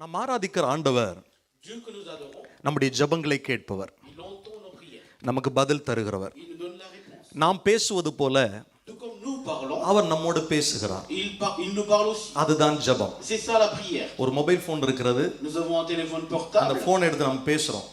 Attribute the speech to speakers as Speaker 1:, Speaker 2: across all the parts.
Speaker 1: நாம் ஆராதிக்கிற ஆண்டவர்
Speaker 2: Dieu que nous adorons,
Speaker 1: நம்முடைய ஜெபங்களை கேட்பவர்,
Speaker 2: il entend nos prières,
Speaker 1: நமக்கு பதில் தருகிறவர்.
Speaker 2: il nous donne la réponse.
Speaker 1: நாம் பேசுவது போல
Speaker 2: Tout comme nous parlons,
Speaker 1: அவர் நம்மோடு பேசுகிறார்.
Speaker 2: il nous parle aussi.
Speaker 1: அதுதான் ஜெபம்.
Speaker 2: C'est ça la prière.
Speaker 1: ஒரு மொபைல் போன் இருக்கிறது,
Speaker 2: Nous avons un téléphone
Speaker 1: அந்த
Speaker 2: portable,
Speaker 1: போன் எடுத்து நம்ம பேசுறோம்.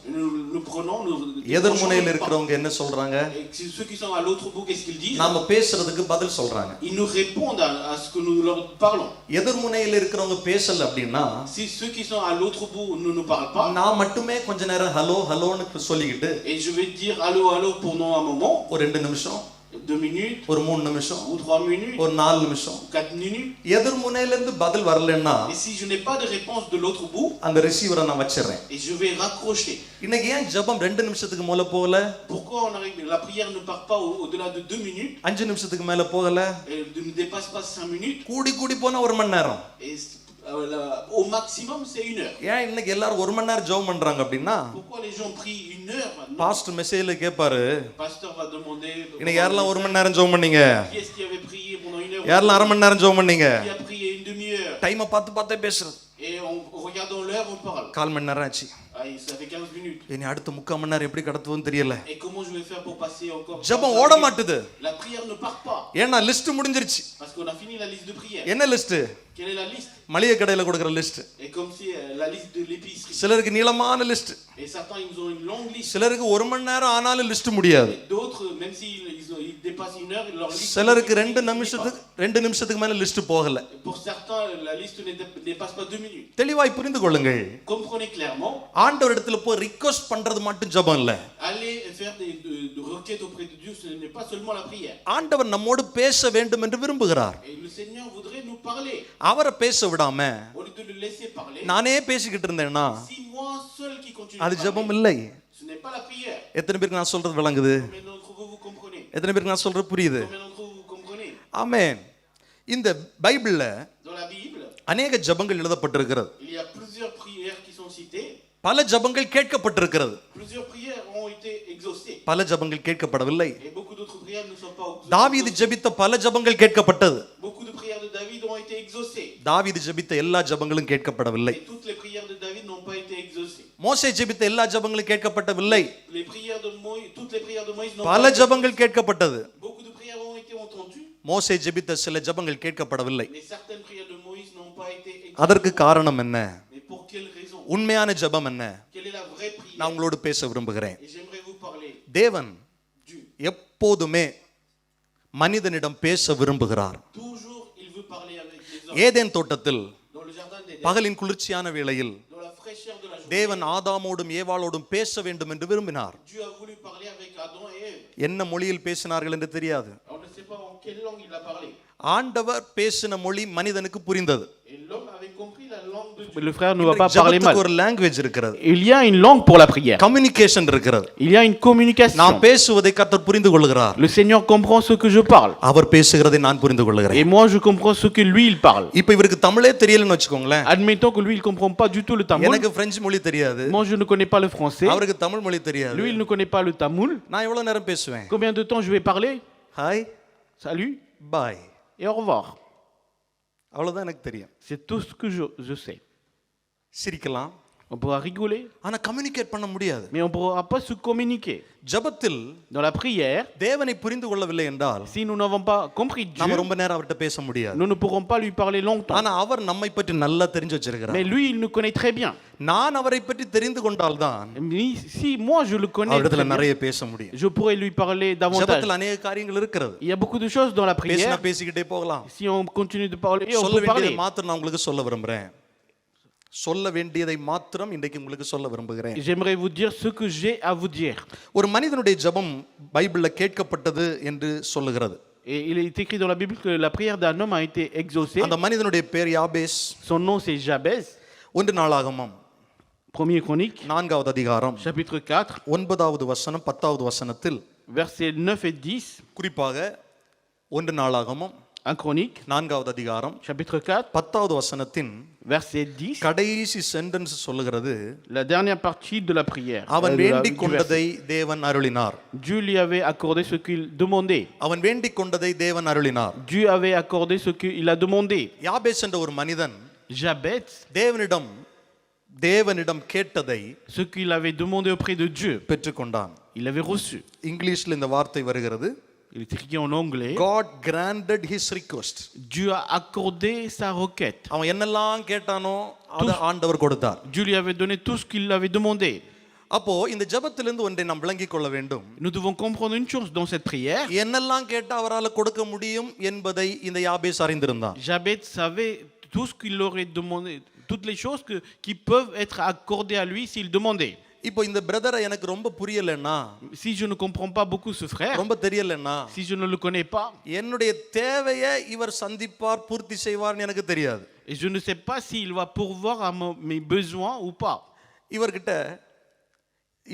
Speaker 2: nous prenons, nous
Speaker 1: எதிர்முனையில் இருக்கிறவங்க என்ன சொல்றாங்க?
Speaker 2: Et ceux qui sont à l'autre bout, qu'est-ce qu'ils disent?
Speaker 1: நாம பேசுறதுக்கு பதில் சொல்றாங்க.
Speaker 2: Ils nous répondent à ce que nous leur parlons.
Speaker 1: எதிர்முனையில் இருக்கிறவங்க பேசல அப்படின்னா,
Speaker 2: Si ceux qui sont à l'autre bout ne nous parlent pas,
Speaker 1: நான் மட்டுமே கொஞ்ச நேரம் ஹலோ ஹலோன்னு சொல்லிக்கிட்டு
Speaker 2: et je vais dire allô, allô pendant un moment,
Speaker 1: ஒரு 2 நிமிஷம்,
Speaker 2: 2 minutes,
Speaker 1: ஒரு 3 நிமிஷம்,
Speaker 2: ou 3 minutes,
Speaker 1: ஒரு 4 நிமிஷம்,
Speaker 2: 4 minutes,
Speaker 1: எதிர்முனையில இருந்து பதில் வரலன்னா
Speaker 2: et si je n'ai pas de réponse de l'autre bout,
Speaker 1: அந்த ரிசீவரை நான் வச்சிடுறேன்.
Speaker 2: et je vais raccrocher.
Speaker 1: இன்னைக்கு ஏன் ஜெபம் 2 நிமிஷத்துக்கு மேல போகல,
Speaker 2: Pourquoi la prière ne part pas au-delà de 2 minutes,
Speaker 1: 5 நிமிஷத்துக்கு மேல போகல,
Speaker 2: et ne dépasse pas 5 minutes,
Speaker 1: கூடி கூடி போனா 1 மணி நேரம்?
Speaker 2: et au maximum c'est 1 heure.
Speaker 1: ஏன் இன்னைக்கு எல்லாரும் 1 மணி நேரம் ஜெபம் பண்றாங்க அப்படின்னா,
Speaker 2: Pourquoi les gens prient 1 heure maintenant?
Speaker 1: Pastor மெசேஜ்ல கேட்பாரு,
Speaker 2: Le pasteur va demander
Speaker 1: இன்னைக்கு யாரெல்லாம் 1 மணி நேரம் ஜெபம் பண்ணீங்க,
Speaker 2: qui est-ce qui avait prié pendant 1 heure,
Speaker 1: யாரெல்லாம் அரை மணி நேரம் ஜெபம் பண்ணீங்க,
Speaker 2: qui a prié une demi-heure,
Speaker 1: டைமை பார்த்து பார்த்தே பேசுறது.
Speaker 2: et en regardant l'heure on parle.
Speaker 1: 1/4 மணி நேரம் ஆச்சு,
Speaker 2: Ça fait 15 minutes.
Speaker 1: இனி அடுத்த 3/4 மணி நேரம் எப்படி கடத்துவோன்னு தெரியல.
Speaker 2: Et comment je vais faire pour passer encore?
Speaker 1: ஜெபம் ஓட மாட்டுது.
Speaker 2: La prière ne part pas
Speaker 1: ஏன்னா லிஸ்ட் முடிஞ்சிருச்சு.
Speaker 2: parce qu'on a fini la liste de prière.
Speaker 1: என்ன list?
Speaker 2: Quelle est la liste?
Speaker 1: மளிகை கடையில கொடுக்குற list.
Speaker 2: Et comme si la liste de l'épicerie.
Speaker 1: சிலருக்கு நீளமான list,
Speaker 2: Et certains ils ont une longue liste.
Speaker 1: சிலருக்கு 1 மணி நேரம் ஆனாலும் லிஸ்ட் முடியாது.
Speaker 2: Et d'autres même s'ils ils dépassent 1 heure leur liste.
Speaker 1: சிலருக்கு 2 நிமிஷத்துக்கு மேல லிஸ்ட் போகல.
Speaker 2: Et pour certains la liste ne dépasse pas 2 minutes.
Speaker 1: தெளிவாய் புரிந்து கொள்ளுங்கள்.
Speaker 2: Comprenez clairement.
Speaker 1: ஆண்டவர் இடத்துல போய் ரிக்வெஸ்ட் பண்றது மட்டும் ஜெபம் இல்ல.
Speaker 2: Aller faire de requêtes auprès de Dieu, ce n'est pas seulement la prière.
Speaker 1: ஆண்டவர் நம்மோடு பேச வேண்டும் என்று விரும்புகிறார்.
Speaker 2: Et le Seigneur voudrait nous parler.
Speaker 1: அவரை பேச விடாம
Speaker 2: Au lieu de le laisser parler,
Speaker 1: நானே பேசிக்கிட்டு இருந்தேன்னா
Speaker 2: si moi seul qui continue
Speaker 1: அது
Speaker 2: de
Speaker 1: ஜெபம்
Speaker 2: parler,
Speaker 1: இல்லை.
Speaker 2: ce n'est pas la prière.
Speaker 1: எத்தனை பேருக்கு நான் சொல்றது விளங்குது?
Speaker 2: Combien d'entre vous comprenez?
Speaker 1: எத்தனை பேருக்கு நான் சொல்றது புரியுது?
Speaker 2: Combien d'entre vous comprenez?
Speaker 1: ஆமென். இந்த பைபிள்ல
Speaker 2: Dans la Bible,
Speaker 1: அநேக ஜெபங்கள் எழுதப்பட்டிருக்கிறது.
Speaker 2: il y a plusieurs prières qui sont citées.
Speaker 1: பல ஜெபங்கள் கேட்கப்பட்டிருக்கிறது.
Speaker 2: Plusieurs prières ont été exaucées.
Speaker 1: பல ஜெபங்கள் கேட்கப்படவில்லை.
Speaker 2: Et beaucoup d'autres prières ne sont pas exaucées.
Speaker 1: தாவீது ஜெபித்த பல ஜெபங்கள் கேட்கப்பட்டது.
Speaker 2: Beaucoup de prières de David ont été exaucées.
Speaker 1: தாவீது ஜெபித்த எல்லா ஜெபங்களும் கேட்கப்படவில்லை.
Speaker 2: Et toutes les prières de David n'ont pas été exaucées.
Speaker 1: மோசே ஜெபித்த எல்லா ஜெபங்களும் கேட்கப்படவில்லை.
Speaker 2: Les prières de Moïse, toutes les prières de Moïse n'ont
Speaker 1: பல
Speaker 2: pas été
Speaker 1: ஜெபங்கள் கேட்கப்பட்டது.
Speaker 2: Beaucoup de prières ont été entendues,
Speaker 1: மோசே ஜெபித்த சில ஜெபங்கள் கேட்கப்படவில்லை.
Speaker 2: mais certaines prières de Moïse n'ont pas été exaucées.
Speaker 1: அதற்கு காரணம் என்ன?
Speaker 2: Mais pour quelle raison?
Speaker 1: உண்மையான ஜெபம் என்ன?
Speaker 2: Quelle est la vraie prière?
Speaker 1: நான் உங்களோடு பேச விரும்புகிறேன்.
Speaker 2: Et j'aimerais vous parler.
Speaker 1: தேவன்
Speaker 2: Dieu,
Speaker 1: எப்போதுமே மனிதனிடம் பேச விரும்புகிறார்.
Speaker 2: toujours, il veut parler avec les hommes.
Speaker 1: Eden தோட்டத்தில்
Speaker 2: Dans le jardin d'Éden,
Speaker 1: பகலின் குளிர்ச்சியான வேளையில்
Speaker 2: dans la fraîcheur de la journée,
Speaker 1: தேவன் ஆதாமோடும் ஏவாளோடும் பேச வேண்டும் என்று விரும்பினார்.
Speaker 2: Dieu a voulu parler avec Adam et Ève.
Speaker 1: என்ன மொழியில் பேசினார்கள் என்று தெரியாது.
Speaker 2: On ne sait pas en quelle langue il a parlé.
Speaker 1: ஆண்டவர் பேசின மொழி மனிதனுக்கு புரிந்தது.
Speaker 2: Et l'homme avait compris la langue de Dieu.
Speaker 3: Le frère ne va pas parler mal.
Speaker 1: ஜெபத்துக்கு ஒரு லாங்குவேஜ் இருக்கிறது.
Speaker 3: Il y a une langue pour la prière.
Speaker 1: Communication இருக்கிறது.
Speaker 3: Il y a une communication.
Speaker 1: நான் பேசுவதை கர்த்தர் புரிந்து கொள்கிறார்.
Speaker 3: Le Seigneur comprend ce que je parle.
Speaker 1: அவர் பேசுகிறதை நான் புரிந்து கொள்கிறேன்.
Speaker 3: Et moi je comprends ce que lui il parle.
Speaker 1: இப்போ இவருக்கு தமிழே தெரியலன்னு வெச்சுக்கோங்களேன்.
Speaker 3: Admettons que lui il comprend pas du tout le tamoul.
Speaker 1: எனக்கு பிரெஞ்சு மொழி தெரியாது.
Speaker 3: Moi je ne connais pas le français.
Speaker 1: அவருக்கு தமிழ் மொழி தெரியாது.
Speaker 3: Lui il ne connaît pas le tamoul.
Speaker 1: நான் எவ்வளவு நேரம் பேசுவேன்?
Speaker 3: Combien de temps je vais parler?
Speaker 1: Hi,
Speaker 3: Salut
Speaker 1: பாய்,
Speaker 3: et au revoir.
Speaker 1: அவ்வளவுதான் எனக்கு தெரியும்.
Speaker 3: C'est tout ce que je sais.
Speaker 1: சிரிக்கலாம்,
Speaker 3: On pourra rigoler,
Speaker 1: ஆனா கம்யூனிகேட் பண்ண முடியாது.
Speaker 3: mais on ne pourra pas se communiquer.
Speaker 1: ஜெபத்தில்
Speaker 3: Dans la prière,
Speaker 1: தேவனை புரிந்து கொள்ளவில்லை என்றால்
Speaker 3: si nous n'avons pas compris
Speaker 1: நாம
Speaker 3: Dieu,
Speaker 1: ரொம்ப நேரம் அவர்கிட்ட பேச முடியாது.
Speaker 3: nous ne pourrons pas lui parler longtemps.
Speaker 1: ஆனா அவர் நம்மை பற்றி நல்லா தெரிஞ்சு வச்சிருக்கிறார்.
Speaker 3: Mais lui il nous connaît très bien.
Speaker 1: நான் அவரை பற்றி தெரிந்து கொண்டால்தான்
Speaker 3: Mais si moi je le connais très
Speaker 1: அவரிடத்துல
Speaker 3: bien,
Speaker 1: நிறைய பேச முடியும்.
Speaker 3: je pourrais lui parler davantage.
Speaker 1: ஜெபத்தில் அநேக காரியங்கள் இருக்கிறது.
Speaker 3: Il y a beaucoup de choses dans la
Speaker 1: பேசினா
Speaker 3: prière.
Speaker 1: பேசிக்கிட்டே போகலாம்.
Speaker 3: Si on continue de parler, on
Speaker 1: சொல்ல
Speaker 3: peut parler.
Speaker 1: வேண்டியதை மாத்திரம் நான் உங்களுக்கு சொல்ல விரும்புறேன். சொல்ல வேண்டியதை மாத்திரம் இன்றைக்கு உங்களுக்கு சொல்ல விரும்புகிறேன்.
Speaker 3: J'aimerais vous dire ce que j'ai à vous dire.
Speaker 1: ஒரு மனிதனுடைய ஜெபம் பைபிள்ல கேட்கப்பட்டது என்று சொல்லுகிறது.
Speaker 3: Et il est écrit dans la Bible que la prière d'un homme a été exaucée.
Speaker 1: அந்த மனிதனுடைய பேர் யாபேஸ்.
Speaker 3: Son nom c'est Jabez.
Speaker 1: 1 நாளாகமம்
Speaker 3: 1er Chronique,
Speaker 1: 4வது அதிகாரம்
Speaker 3: chapitre 4,
Speaker 1: 9வது வசனம் 10வது வசனத்தில்
Speaker 3: versets 9 et 10.
Speaker 1: குறிப்பாக 1 நாளாகமம்
Speaker 3: 1 Chronique,
Speaker 1: 4வது அதிகாரம்
Speaker 3: chapitre 4,
Speaker 1: 10வது வசனத்தின்
Speaker 3: verset 10.
Speaker 1: கடைசி சென்டென்ஸ் சொல்லுகிறது,
Speaker 3: La dernière partie de la prière.
Speaker 1: அவன்
Speaker 3: Du
Speaker 1: வேண்டிக்
Speaker 3: verset.
Speaker 1: கொண்டதை தேவன் அருளினார்.
Speaker 3: Dieu lui avait accordé ce qu'il demandait.
Speaker 1: அவன் வேண்டிக் கொண்டதை தேவன் அருளினார்.
Speaker 3: Dieu avait accordé ce qu'il a demandé.
Speaker 1: யாபேஸ் என்ற ஒரு மனிதன்
Speaker 3: Jabez,
Speaker 1: தேவனிடம் தேவனிடம் கேட்டதை
Speaker 3: Ce qu'il avait demandé auprès de Dieu,
Speaker 1: பெற்றுக்கொண்டான்.
Speaker 3: il l'avait reçu.
Speaker 1: இங்கிலீஷ்ல இந்த வார்த்தை வருகிறது,
Speaker 3: Il est écrit en anglais.
Speaker 1: God granted his request.
Speaker 3: Dieu a accordé sa requête.
Speaker 1: அவன் என்னெல்லாம் கேட்டானோ அதை ஆண்டவர் கொடுத்தார்.
Speaker 3: Dieu lui avait donné tout ce qu'il avait demandé.
Speaker 1: அப்போ இந்த ஜெபத்திலிருந்து ஒன்றை நாம் விளங்கிக் கொள்ள வேண்டும்.
Speaker 3: Nous devons comprendre une chose dans cette prière.
Speaker 1: என்னெல்லாம் கேட்டா அவரால் கொடுக்க முடியும் என்பதை இந்த யாபேஸ் அறிந்திருந்தான்.
Speaker 3: Jabez savait tout ce qu'il aurait demandé, toutes les choses qui peuvent être accordées à lui s'il demandait.
Speaker 1: இப்போ இந்த பிரதரை எனக்கு ரொம்ப புரியலன்னா,
Speaker 3: Si je ne comprends pas beaucoup ce frère,
Speaker 1: ரொம்ப தெரியலன்னா,
Speaker 3: si je ne le connais pas,
Speaker 1: என்னுடைய தேவையை இவர் சந்திப்பார், பூர்த்தி செய்வார்னு எனக்கு தெரியாது.
Speaker 3: et je ne sais pas s'il va pourvoir à mes besoins ou pas.
Speaker 1: இவர்கிட்ட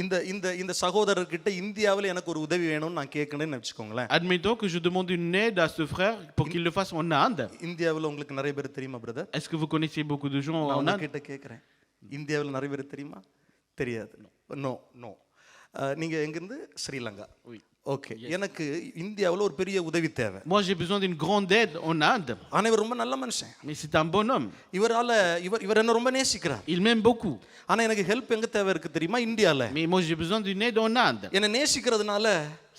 Speaker 1: இந்த இந்த இந்த சகோதரர்கிட்ட இந்தியாவில் எனக்கு ஒரு உதவி வேணும்னு நான் கேட்கணும்னு வச்சுக்கோங்களேன்.
Speaker 3: Admettons que je demande une aide à ce frère pour qu'il le fasse en Inde.
Speaker 1: இந்தியாவில் உங்களுக்கு நிறைய பேர் தெரியுமா brother?
Speaker 3: Est-ce que vous connaissez beaucoup de gens en Inde?
Speaker 1: நான் கிட்ட கேட்குறேன், இந்தியாவில் நிறைய பேர் தெரியுமா? தெரியாது. No no. நீங்க எங்கிருந்து? ஸ்ரீலங்கா. ஓகே. எனக்கு இந்தியாவில் ஒரு பெரிய உதவி தேவை.
Speaker 3: Moi j'ai besoin d'une grande aide en Inde.
Speaker 1: ஆனா இவர் ரொம்ப நல்ல மனுஷன்.
Speaker 3: Mais c'est un bonhomme.
Speaker 1: இவர் என்ன ரொம்ப நேசிக்கிறார்.
Speaker 3: Il m'aime beaucoup.
Speaker 1: ஆனா எனக்கு ஹெல்ப் எங்க தேவை இருக்கு தெரியுமா? இந்தியால.
Speaker 3: Mais moi j'ai besoin d'une aide en Inde.
Speaker 1: என்ன நேசிக்கிறதுனால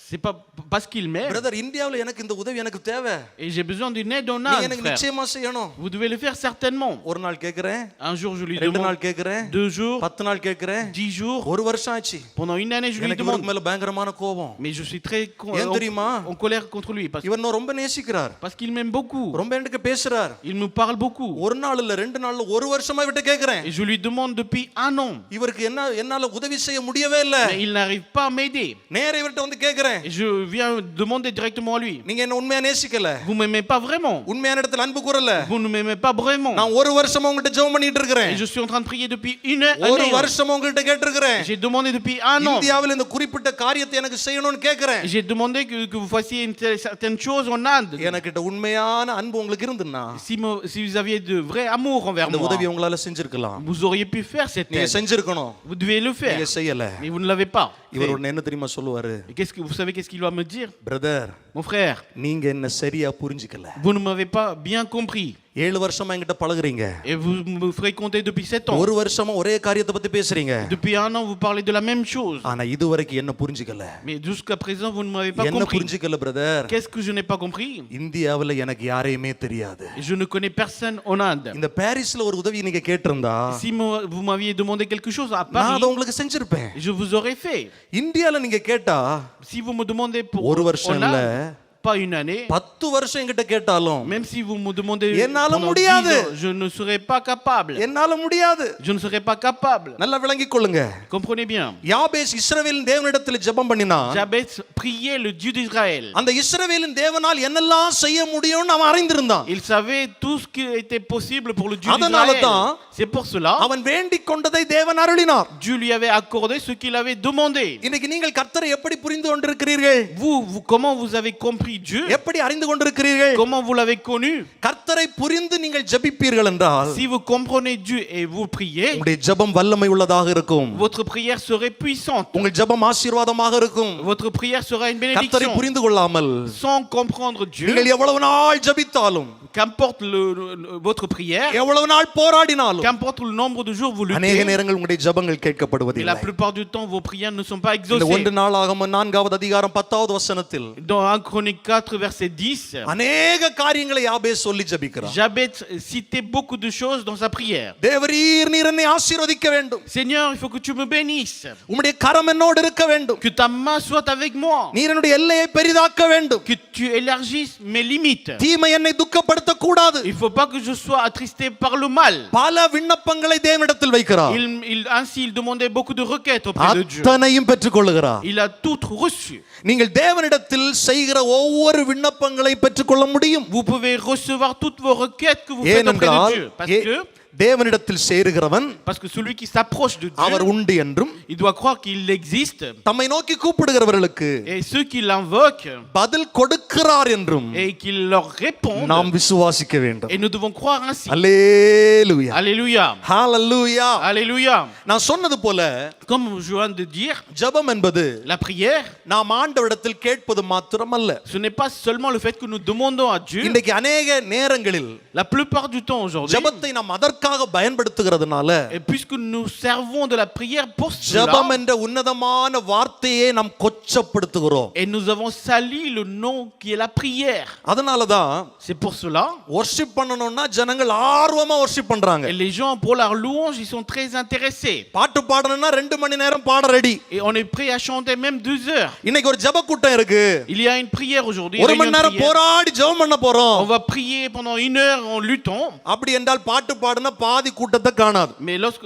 Speaker 3: C'est pas parce qu'il m'aime.
Speaker 1: Brother, இந்தியாவில் எனக்கு இந்த உதவி எனக்கு தேவை.
Speaker 3: Et j'ai besoin d'une aide en
Speaker 1: நீங்க
Speaker 3: Inde,
Speaker 1: எனக்கு
Speaker 3: frère.
Speaker 1: நிச்சயமா செய்யணும்.
Speaker 3: Vous devez le faire certainement.
Speaker 1: ஒரு நாள் கேக்குறேன்,
Speaker 3: Un jour je lui
Speaker 1: 2
Speaker 3: demande,
Speaker 1: நாள் கேக்குறேன்,
Speaker 3: 2 jours,
Speaker 1: 10 நாள் கேக்குறேன்,
Speaker 3: 10 jours,
Speaker 1: ஒரு வருஷம் ஆச்சு.
Speaker 3: pendant une année je lui
Speaker 1: எனக்கு
Speaker 3: demande.
Speaker 1: இவருக்கு மேல பயங்கரமான கோபம்.
Speaker 3: Mais je suis très
Speaker 1: ஏன் தெரியுமா?
Speaker 3: en colère contre lui
Speaker 1: இவர் என்ன ரொம்ப நேசிக்கிறார்,
Speaker 3: parce qu'il m'aime beaucoup.
Speaker 1: ரொம்ப எனக்கு பேசுறார்.
Speaker 3: Il me parle beaucoup.
Speaker 1: ஒரு நாள் இல்ல, 2 நாள்ல, ஒரு வருஷமா விட்டு கேக்குறேன்.
Speaker 3: Et je lui demande depuis 1 an.
Speaker 1: இவருக்கு என்னால உதவி செய்ய முடியவே இல்ல.
Speaker 3: Mais il n'arrive pas à m'aider.
Speaker 1: நேரே இவர்ட்ட வந்து கேக்குறேன்.
Speaker 3: Et je viens demander directement à lui.
Speaker 1: நீங்க என்ன உண்மையா நேசிக்கல,
Speaker 3: Vous m'aimez pas vraiment.
Speaker 1: உண்மையான இடத்துல அன்பு கூறல.
Speaker 3: Vous ne m'aimez pas vraiment.
Speaker 1: நான் ஒரு வருஷமா உங்ககிட்ட ஜெபம் பண்ணிட்டு இருக்கேன்.
Speaker 3: Et je suis en train de prier depuis une
Speaker 1: ஒரு
Speaker 3: année.
Speaker 1: வருஷமா உங்ககிட்ட கேட்டிருக்கிறேன்.
Speaker 3: J'ai demandé depuis 1 an.
Speaker 1: இந்தியாவில் இந்த குறிப்பிட்ட காரியத்தை எனக்கு செய்யணும்னு கேக்குறேன்.
Speaker 3: J'ai demandé que vous fassiez certaines choses en Inde.
Speaker 1: எனக்கிட்ட உண்மையான அன்பு உங்களுக்கு இருந்துன்னா
Speaker 3: Si vous aviez de vrai amour envers
Speaker 1: அந்த
Speaker 3: moi,
Speaker 1: உதவி உங்களால செஞ்சிருக்கலாம்.
Speaker 3: vous auriez pu faire cette
Speaker 1: நீங்க
Speaker 3: aide.
Speaker 1: செஞ்சிருக்கணும்.
Speaker 3: Vous devez le
Speaker 1: நீங்க
Speaker 3: faire.
Speaker 1: செய்யல.
Speaker 3: Mais vous ne l'avez pas.
Speaker 1: இவர் ஒன்னு என்ன தெரியுமா சொல்லுவாரு?
Speaker 3: Et vous savez qu'est-ce qu'il va me dire?
Speaker 1: Brother,
Speaker 3: Mon frère,
Speaker 1: நீங்க என்ன சரியா புரிஞ்சிக்கல.
Speaker 3: vous ne m'avez pas bien compris.
Speaker 1: 7 வருஷமா என்கிட்ட பழகுறீங்க.
Speaker 3: Et vous me fréquentez depuis 7 ans.
Speaker 1: ஒரு வருஷமா ஒரே காரியத்தை பத்தி பேசுறீங்க.
Speaker 3: Depuis 1 an, vous parlez de la même chose.
Speaker 1: ஆனா இதுவரைக்கும் என்ன புரிஞ்சிக்கல.
Speaker 3: Mais jusqu'à présent, vous ne m'avez pas
Speaker 1: என்ன
Speaker 3: compris.
Speaker 1: புரிஞ்சிக்கல brother?
Speaker 3: Qu'est-ce que je n'ai pas compris?
Speaker 1: இந்தியாவுல எனக்கு யாரையுமே தெரியாது.
Speaker 3: Et je ne connais personne en Inde.
Speaker 1: இந்த பாரிஸ்ல ஒரு உதவி நீங்க கேட்டிருந்தா
Speaker 3: Si vous m'aviez demandé quelque chose à
Speaker 1: நான்
Speaker 3: Paris,
Speaker 1: அதை உங்களுக்கு செஞ்சிருப்பேன்.
Speaker 3: je vous aurais fait.
Speaker 1: இந்தியால நீங்க கேட்டா
Speaker 3: Si vous me demandez pour
Speaker 1: ஒரு வருஷம்
Speaker 3: en
Speaker 1: இல்ல,
Speaker 3: Inde, pas une année,
Speaker 1: 10 வருஷம் என்கிட்ட கேட்டாலும்
Speaker 3: même si vous me demandez
Speaker 1: என்னால
Speaker 3: pendant 10
Speaker 1: முடியாது.
Speaker 3: ans, je ne serai pas capable.
Speaker 1: என்னால முடியாது.
Speaker 3: Je ne serai pas capable.
Speaker 1: நல்லா விளங்கிக் கொள்ளுங்க.
Speaker 3: Comprenez bien.
Speaker 1: யாபேஸ் இஸ்ரவேலின் தேவனிடத்தில் ஜெபம் பண்ணினான்.
Speaker 3: Jabez priait le Dieu d'Israël.
Speaker 1: அந்த இஸ்ரவேலின் தேவனால் என்னெல்லாம் செய்ய முடியும்னு அவன் அறிந்திருந்தான்.
Speaker 3: Il savait tout ce qui était possible pour le Dieu
Speaker 1: அதனால
Speaker 3: d'Israël.
Speaker 1: தான்
Speaker 3: C'est pour cela
Speaker 1: அவன் வேண்டிக் கொண்டதை தேவன் அருளினார்.
Speaker 3: Dieu lui avait accordé ce qu'il avait demandé.
Speaker 1: இன்னைக்கு நீங்கள் கர்த்தரை எப்படி புரிந்து கொண்டிருக்கிறீர்கள்?
Speaker 3: Comment vous avez compris Dieu?
Speaker 1: எப்படி அறிந்து கொண்டிருக்கிறீர்கள்?
Speaker 3: Comment vous l'avez connu?
Speaker 1: கர்த்தரை புரிந்து நீங்கள் ஜெபிப்பீர்கள் என்றால்
Speaker 3: Si vous comprenez Dieu et vous priez,
Speaker 1: உங்களுடைய ஜெபம் வல்லமை உள்ளதாக இருக்கும்.
Speaker 3: votre prière serait puissante.
Speaker 1: உங்கள் ஜெபம் ஆசீர்வாதமாக இருக்கும்.
Speaker 3: Votre prière sera une
Speaker 1: கர்த்தரை
Speaker 3: bénédiction.
Speaker 1: புரிந்து கொள்ளாமல்
Speaker 3: Sans comprendre Dieu,
Speaker 1: நீங்கள் எவ்வளவு நாள் ஜெபித்தாலும்,
Speaker 3: qu'importe votre prière,
Speaker 1: எவ்வளவு நாள் போராடினாலும்,
Speaker 3: qu'importe le nombre de jours vous
Speaker 1: அநேக
Speaker 3: luttez,
Speaker 1: நேரங்கள் உங்களுடைய ஜெபங்கள்
Speaker 3: et
Speaker 1: கேட்கப்படுவதில்லை.
Speaker 3: la plupart du temps vos prières ne sont pas
Speaker 1: இந்த
Speaker 3: exaucées.
Speaker 1: 1 நாளாகமம் 4வது அதிகாரம் 10வது வசனத்தில்
Speaker 3: Dans 1 Chronique 4 verset 10,
Speaker 1: அநேக காரியங்களை யாபேஸ் சொல்லி ஜெபிக்கிறார்.
Speaker 3: Jabez citait beaucoup de choses dans sa prière.
Speaker 1: தேவரீர் நீர் என்னை ஆசீர்வதிக்க வேண்டும்.
Speaker 3: Seigneur, il faut que tu me bénisses,
Speaker 1: உம்முடைய கரம் என்னோடு இருக்க வேண்டும்.
Speaker 3: que ta main soit avec moi,
Speaker 1: நீர் என்னுடைய எல்லையை பெரிதாக்க வேண்டும்.
Speaker 3: que tu élargisses mes limites.
Speaker 1: தீமை என்னை துக்கப்படுத்த கூடாது.
Speaker 3: Il faut pas que je sois attristé par le mal.
Speaker 1: பல விண்ணப்பங்களை தேவனிடத்தில் வைக்கிறார்.
Speaker 3: Ainsi, il demandait beaucoup de requêtes auprès de Dieu.
Speaker 1: அத்தனையும் பெற்றுக்கொள்கிறார்.
Speaker 3: Il a tout reçu.
Speaker 1: நீங்கள் தேவனிடத்தில் செய்கிற ஒவ்வொரு விண்ணப்பங்களை பெற்றுக்கொள்ள முடியும்.
Speaker 3: Vous pouvez recevoir toutes vos requêtes que vous faites auprès de Dieu.
Speaker 1: தேவனிடத்தில் சேருகிறவன்,
Speaker 3: Parce que celui qui s'approche de
Speaker 1: அவர்
Speaker 3: Dieu,
Speaker 1: உண்டு என்றும்,
Speaker 3: il doit croire qu'il existe.
Speaker 1: தம்மை நோக்கி கூப்பிடுகிறவர்களுக்கு
Speaker 3: Et ceux qui l'invoquent
Speaker 1: பதில் கொடுக்கிறார் என்றும்
Speaker 3: et qu'il leur répondent,
Speaker 1: நாம் விசுவாசிக்க வேண்டும்.
Speaker 3: et nous devons croire ainsi.
Speaker 1: அல்லேலூயா.
Speaker 3: Alléluia.
Speaker 1: ஹalleluya.
Speaker 3: Alléluia.
Speaker 1: நான் சொன்னது போல
Speaker 3: Comme je viens de dire,
Speaker 1: ஜெபம் என்பது
Speaker 3: la prière,
Speaker 1: நாம் ஆண்டவரிடத்தில் கேட்பது மாத்திரமல்ல.
Speaker 3: ce n'est pas seulement le fait que nous demandons à Dieu.
Speaker 1: இன்றைக்கு அநேக நேரங்களில்
Speaker 3: La plupart du temps aujourd'hui,
Speaker 1: ஜெபத்தை நாம் அதற்கு அதற்காக பயன்படுத்துகிறதுனால
Speaker 3: Et puisque nous servons de la prière pour
Speaker 1: ஜெபம்
Speaker 3: cela,
Speaker 1: என்ற உன்னதமான வார்த்தையை நாம் கொச்சப்படுத்துகிறோம்.
Speaker 3: et nous avons sali le nom qui est la prière.
Speaker 1: அதனால தான்
Speaker 3: C'est pour cela.
Speaker 1: வொர்ஷிப் பண்ணணும்னா ஜனங்கள் ஆர்வமா வொர்ஷிப் பண்றாங்க.
Speaker 3: Et les gens, pour leur louange, ils sont très intéressés.
Speaker 1: பாட்டு பாடணும்னா 2 மணி நேரம் பாட ready.
Speaker 3: Et on est prêt à chanter même 2 heures.
Speaker 1: இன்னைக்கு ஒரு ஜெப கூட்டம் இருக்கு.
Speaker 3: Il y a une prière aujourd'hui.
Speaker 1: 1 மணி நேரம் போராடி ஜெபம் பண்ண போறோம்.
Speaker 3: On va prier pendant 1 heure en luttant.
Speaker 1: அப்படி என்றால் பாட்டு பாடுனா பாதி கூட்டத்தை காணாது.
Speaker 3: Mais lorsque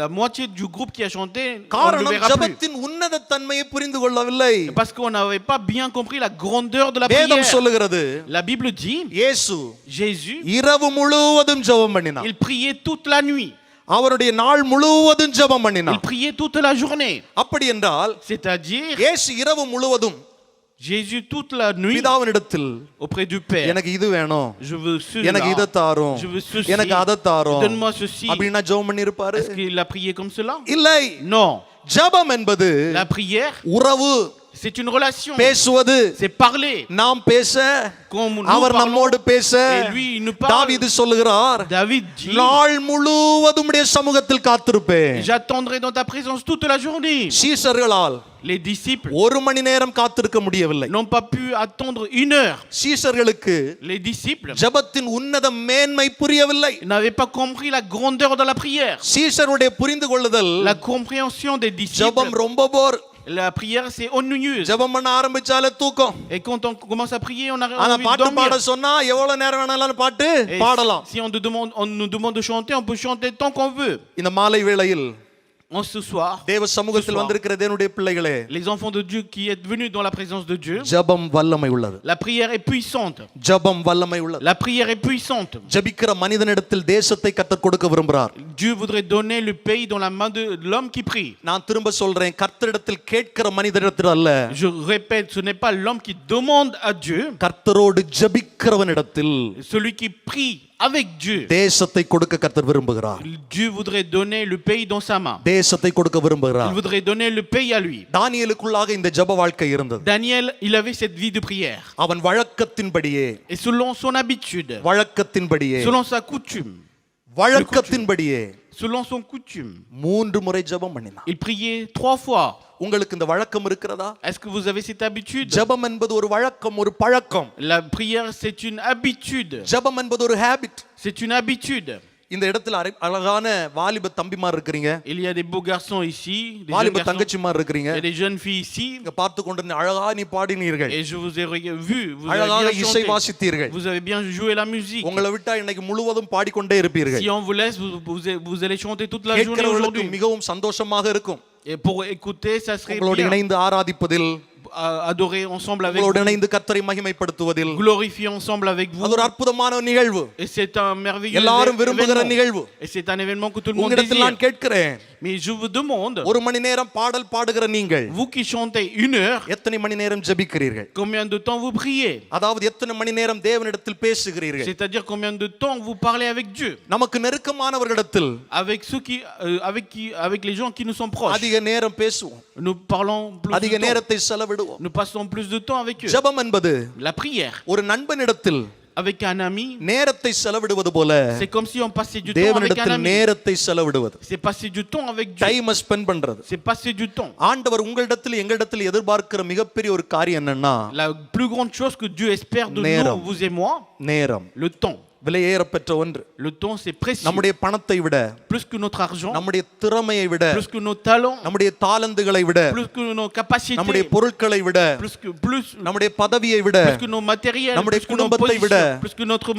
Speaker 3: la moitié du groupe qui a chanté, on ne le
Speaker 1: காரணம்
Speaker 3: verra plus.
Speaker 1: ஜெபத்தின் உன்னத தன்மையை புரிந்து கொள்ளவில்லை.
Speaker 3: Parce qu'on n'avait pas bien compris la grandeur de la
Speaker 1: வேதம்
Speaker 3: prière.
Speaker 1: சொல்லுகிறது
Speaker 3: La Bible dit,
Speaker 1: இயேசு
Speaker 3: Jésus,
Speaker 1: இரவு முழுவதும் ஜெபம் பண்ணினார்.
Speaker 3: il priait toute la nuit.
Speaker 1: அவருடைய நாள் முழுவதும் ஜெபம்
Speaker 3: Il
Speaker 1: பண்ணினார்.
Speaker 3: priait toute la journée.
Speaker 1: அப்படி என்றால்
Speaker 3: C'est-à-dire,
Speaker 1: இயேசு இரவு முழுவதும்
Speaker 3: Jésus toute la nuit
Speaker 1: பிதாவினிடத்தில்
Speaker 3: auprès du Père.
Speaker 1: எனக்கு இது வேணும்,
Speaker 3: Je veux
Speaker 1: எனக்கு இத
Speaker 3: cela.
Speaker 1: தாரும்,
Speaker 3: Je veux ceci.
Speaker 1: எனக்கு அத தாரும்,
Speaker 3: Donne-moi ceci.
Speaker 1: அப்படினா ஜெபம் பண்ணி இருப்பாரு?
Speaker 3: Est-ce qu'il a prié comme cela?
Speaker 1: இல்லை.
Speaker 3: Non.
Speaker 1: ஜெபம் என்பது
Speaker 3: La prière,
Speaker 1: உறவு,
Speaker 3: c'est une relation.
Speaker 1: பேசுவது,
Speaker 3: C'est parler.
Speaker 1: நாம் பேச,
Speaker 3: Comme nous
Speaker 1: அவர்
Speaker 3: parlons,
Speaker 1: நம்மோடு பேச.
Speaker 3: et lui, il nous parle.
Speaker 1: தாவீது சொல்லுகிறார்,
Speaker 3: David dit,
Speaker 1: நாள் முழுவதும் உம்முடைய சமூகத்தில் காத்திருப்பேன்.
Speaker 3: j'attendrai dans ta présence toute la journée.
Speaker 1: சீஷர்களால்
Speaker 3: Les disciples
Speaker 1: 1 மணி நேரம் காத்திருக்க முடியவில்லை.
Speaker 3: n'ont pas pu attendre 1 heure.
Speaker 1: சீஷர்களுக்கு
Speaker 3: Les disciples
Speaker 1: ஜெபத்தின் உன்னத மேன்மை புரியவில்லை.
Speaker 3: n'avaient pas compris la grandeur de la prière.
Speaker 1: சீஷருடைய புரிந்து கொள்ளுதல்
Speaker 3: La compréhension des
Speaker 1: ஜெபம்
Speaker 3: disciples,
Speaker 1: ரொம்ப போர்.
Speaker 3: la prière c'est ennuyeuse.
Speaker 1: ஜெபம் பண்ண ஆரம்பிச்சாலே தூக்கம்.
Speaker 3: Et quand on commence à prier, on a
Speaker 1: ஆனா
Speaker 3: envie de
Speaker 1: பாட்டு பாட
Speaker 3: dormir.
Speaker 1: சொன்னா எவ்வளவு நேரம் வேணாலும் பாட்டு
Speaker 3: Et
Speaker 1: பாடலாம்.
Speaker 3: si on nous demande de chanter, on peut chanter tant qu'on veut.
Speaker 1: இந்த மாலை வேளையில்
Speaker 3: En ce soir,
Speaker 1: தேவ சமூகத்தில் வந்திருக்கிற தேவனுடைய பிள்ளைகளே,
Speaker 3: les enfants de Dieu qui êtes venus dans la présence de Dieu,
Speaker 1: ஜெபம் வல்லமை உள்ளது.
Speaker 3: la prière est puissante.
Speaker 1: ஜெபம் வல்லமை உள்ளது.
Speaker 3: La prière est puissante.
Speaker 1: ஜெபிக்கிற மனிதனிடத்தில் தேசத்தை கர்த்தர் கொடுக்க விரும்புகிறார்.
Speaker 3: Dieu voudrait donner le pays dans la main de l'homme qui prie.
Speaker 1: நான் திரும்ப சொல்றேன், கர்த்தரிடத்தில் கேட்கிற மனிதனிடத்தில் அல்ல,
Speaker 3: Je répète, ce n'est pas l'homme qui demande à Dieu,
Speaker 1: கர்த்தரோடு ஜெபிக்கிறவனிடத்தில்
Speaker 3: celui qui prie avec Dieu.
Speaker 1: தேசத்தை கொடுக்க கர்த்தர் விரும்புகிறார்.
Speaker 3: Dieu voudrait donner le pays dans sa main.
Speaker 1: தேசத்தை கொடுக்க
Speaker 3: Il
Speaker 1: விரும்புகிறார்.
Speaker 3: voudrait donner le pays à lui.
Speaker 1: தானியேலுக்குள்ளாக இந்த ஜெப வாழ்க்கை இருந்தது.
Speaker 3: Daniel, il avait cette vie de prière.
Speaker 1: அவன் வழக்கத்தின்படியே,
Speaker 3: Et selon son habitude,
Speaker 1: வழக்கத்தின்படியே,
Speaker 3: selon sa coutume,
Speaker 1: வழக்கத்தின்படியே
Speaker 3: selon son coutume,
Speaker 1: 3 முறை ஜெபம் பண்ணினான்.
Speaker 3: il priait 3 fois.
Speaker 1: உங்களுக்கு இந்த வழக்கம் இருக்கிறதா?
Speaker 3: Est-ce que vous avez cette habitude?
Speaker 1: ஜெபம் என்பது ஒரு வழக்கம், ஒரு பழக்கம்.
Speaker 3: La prière, c'est une habitude.
Speaker 1: ஜெபம் என்பது ஒரு ஹாபிட்.
Speaker 3: C'est une habitude.
Speaker 1: இந்த இடத்துல அழகான வாலிப தம்பிமார் இருக்கிறீங்க,
Speaker 3: Il y a des beaux garçons ici, des jeunes
Speaker 1: வாலிப
Speaker 3: garçons,
Speaker 1: தங்கச்சிமார் இருக்கிறீங்க.
Speaker 3: il y a des jeunes filles ici.
Speaker 1: இங்க பார்த்து கொண்டு அழகா நீ பாடினீர்கள்,
Speaker 3: Et je vous ai vu, vous
Speaker 1: அழகாக
Speaker 3: avez bien
Speaker 1: இசை
Speaker 3: chanté,
Speaker 1: வாசித்தீர்கள்.
Speaker 3: vous avez bien joué la musique.
Speaker 1: உங்களை விட்டா இன்னைக்கு முழுவதும் பாடிக்கொண்டே இருப்பீர்கள்.
Speaker 3: Si on vous laisse, vous allez chanter toute la journée
Speaker 1: கேட்கிறவர்களுக்கு
Speaker 3: aujourd'hui.
Speaker 1: மிகவும் சந்தோஷமாக இருக்கும்.
Speaker 3: Et pour écouter, ça serait
Speaker 1: உங்களோடு
Speaker 3: bien.
Speaker 1: இணைந்து ஆராதிப்பதில்,
Speaker 3: Adorer ensemble avec
Speaker 1: உங்களோடு
Speaker 3: vous,
Speaker 1: இணைந்து கர்த்தரை மகிமைப்படுத்துவதில்
Speaker 3: glorifier ensemble avec vous.
Speaker 1: அது ஒரு அற்புதமான நிகழ்வு.
Speaker 3: Et c'est un merveilleux
Speaker 1: எல்லாரும் விரும்புகிற
Speaker 3: événement.
Speaker 1: நிகழ்வு.
Speaker 3: Et c'est un événement que tout le monde
Speaker 1: உங்களிடத்தில்
Speaker 3: désire.
Speaker 1: நான் கேட்கிறேன்,
Speaker 3: Mais je vous demande,
Speaker 1: 1 மணி நேரம் பாடல் பாடுகிற நீங்கள்
Speaker 3: vous qui chantez 1 heure,
Speaker 1: எத்தனை மணி நேரம் ஜெபிக்கிறீர்கள்?
Speaker 3: combien de temps vous priez?
Speaker 1: அதாவது எத்தனை மணி நேரம் தேவனிடத்தில் பேசுகிறீர்கள்?
Speaker 3: C'est-à-dire combien de temps vous parlez avec Dieu?
Speaker 1: நமக்கு நெருக்கமானவர்களிடத்தில்
Speaker 3: Avec ceux avec les gens qui nous sont proches.
Speaker 1: அதிக நேரம் பேசுவோம்,
Speaker 3: Nous parlons plus
Speaker 1: அதிக
Speaker 3: de temps.
Speaker 1: நேரத்தை செலவிடுவோம்.
Speaker 3: Nous passons plus de temps avec eux.
Speaker 1: ஜெபம் என்பது
Speaker 3: La prière
Speaker 1: ஒரு நண்பனிடத்தில்
Speaker 3: avec un ami,
Speaker 1: நேரத்தை செலவிடுவது போல
Speaker 3: c'est comme si on passait du temps avec un
Speaker 1: தேவனிடத்தில்
Speaker 3: ami.
Speaker 1: நேரத்தை செலவிடுவது,
Speaker 3: C'est passer du temps avec Dieu.
Speaker 1: Time spend பண்றது.
Speaker 3: C'est passer du temps.
Speaker 1: ஆண்டவர் உங்களிடத்தில் எங்களிடத்தில் எதிர்பார்க்கிற மிகப்பெரிய ஒரு காரியம் என்னன்னா
Speaker 3: La plus grande chose que Dieu espère de
Speaker 1: நேரம்.
Speaker 3: nous, vous et moi,
Speaker 1: நேரம்.
Speaker 3: le temps.
Speaker 1: விலையேறப்பெற்ற ஒன்று.
Speaker 3: Le temps, c'est précieux.
Speaker 1: நம்முடைய பணத்தை விட,
Speaker 3: Plus que notre argent,
Speaker 1: நம்முடைய திறமையை விட,
Speaker 3: plus que nos talents,
Speaker 1: நம்முடைய தாளந்துகளை விட,
Speaker 3: plus que nos capacités,
Speaker 1: நம்முடைய பொருட்களை விட,
Speaker 3: plus
Speaker 1: நம்முடைய பதவியை விட,
Speaker 3: que nos matériels,
Speaker 1: நம்முடைய
Speaker 3: plus que nos
Speaker 1: குடும்பத்தை விட,
Speaker 3: positions, plus que notre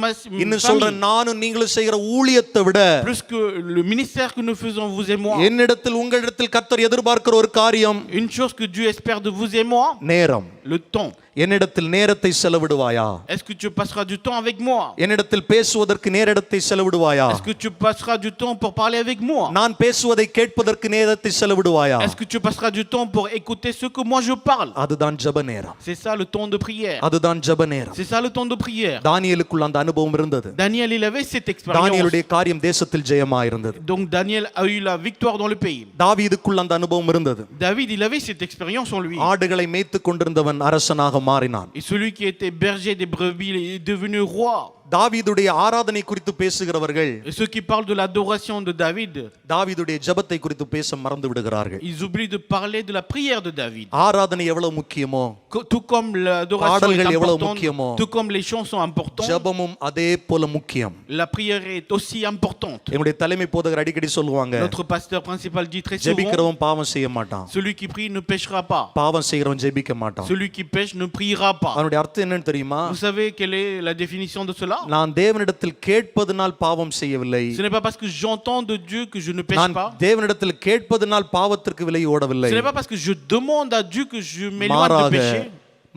Speaker 1: இன்னும் சொல்ற
Speaker 3: famille,
Speaker 1: நானும் நீங்களும் செய்கிற ஊழியத்தை விட,
Speaker 3: plus que le ministère que nous faisons, vous et moi.
Speaker 1: என்னிடத்தில் உங்களிடத்தில் கர்த்தர் எதிர்பார்க்கிற ஒரு காரியம்
Speaker 3: Une chose que Dieu espère de vous et moi,
Speaker 1: நேரம்.
Speaker 3: le temps.
Speaker 1: என்னிடத்தில் நேரத்தை செலவிடுவாயா?
Speaker 3: Est-ce que tu passeras du temps avec moi?
Speaker 1: என்னிடத்தில் பேசுவதற்கு நேரத்தை செலவிடுவாயா?
Speaker 3: Est-ce que tu passeras du temps pour parler avec moi?
Speaker 1: நான் பேசுவதை கேட்பதற்கு நேரத்தை செலவிடுவாயா?
Speaker 3: Est-ce que tu passeras du temps pour écouter ce que moi je parle?
Speaker 1: அதுதான் ஜெப நேரம்.
Speaker 3: C'est ça le temps de prière.
Speaker 1: அதுதான் ஜெப நேரம்.
Speaker 3: C'est ça le temps de prière.
Speaker 1: தானியேலுக்குள்ள அந்த அனுபவம் இருந்தது.
Speaker 3: Daniel, il avait cette expérience.
Speaker 1: தானியேலுடைய காரியம் தேசத்தில் ஜெயமா இருந்தது.
Speaker 3: Donc Daniel a eu la victoire dans le pays.
Speaker 1: தாவீதுக்குள்ள அந்த அனுபவம் இருந்தது.
Speaker 3: David, il avait cette expérience en lui.
Speaker 1: ஆடுகளை மேய்த்துக் கொண்டிருந்தவன் அரசனாக மாறினான்.
Speaker 3: Et celui qui était berger des brebis est devenu roi.
Speaker 1: தாவீதுடைய ஆராதனை குறித்து பேசுகிறவர்கள்
Speaker 3: Et ceux qui parlent de l'adoration de David,
Speaker 1: தாவீதுடைய ஜெபத்தை குறித்து பேச மறந்து விடுகிறார்கள்.
Speaker 3: ils oublient de parler de la prière de David.
Speaker 1: ஆராதனை எவ்வளவு முக்கியமோ,
Speaker 3: Tout comme l'adoration
Speaker 1: பாடல்கள்
Speaker 3: est
Speaker 1: எவ்வளவு
Speaker 3: importante,
Speaker 1: முக்கியமோ,
Speaker 3: tout comme les chants sont importants,
Speaker 1: ஜெபமும் அதே போல முக்கியம்.
Speaker 3: la prière est aussi importante.
Speaker 1: எங்களுடைய தலைமை போதகர் அடிக்கடி சொல்லுவாங்க,
Speaker 3: Notre pasteur principal dit très souvent,
Speaker 1: ஜெபிக்கிறவன் பாவம் செய்ய மாட்டான்,
Speaker 3: celui qui prie ne péchera pas.
Speaker 1: பாவம் செய்கிறவன் ஜெபிக்க மாட்டான்.
Speaker 3: Celui qui pêche ne priera pas.
Speaker 1: அதனுடைய அர்த்தம் என்னன்னு தெரியுமா?
Speaker 3: Vous savez quelle est la définition de cela?
Speaker 1: நான் தேவனிடத்தில் கேட்பதனால் பாவம் செய்யவில்லை,
Speaker 3: Ce n'est pas parce que j'entends de Dieu que je ne pêche
Speaker 1: நான்
Speaker 3: pas.
Speaker 1: தேவனிடத்தில் கேட்பதனால் பாவத்திற்கு விலை ஓடவில்லை.
Speaker 3: Ce n'est pas parce que je demande à Dieu que je m'éloigne de péché.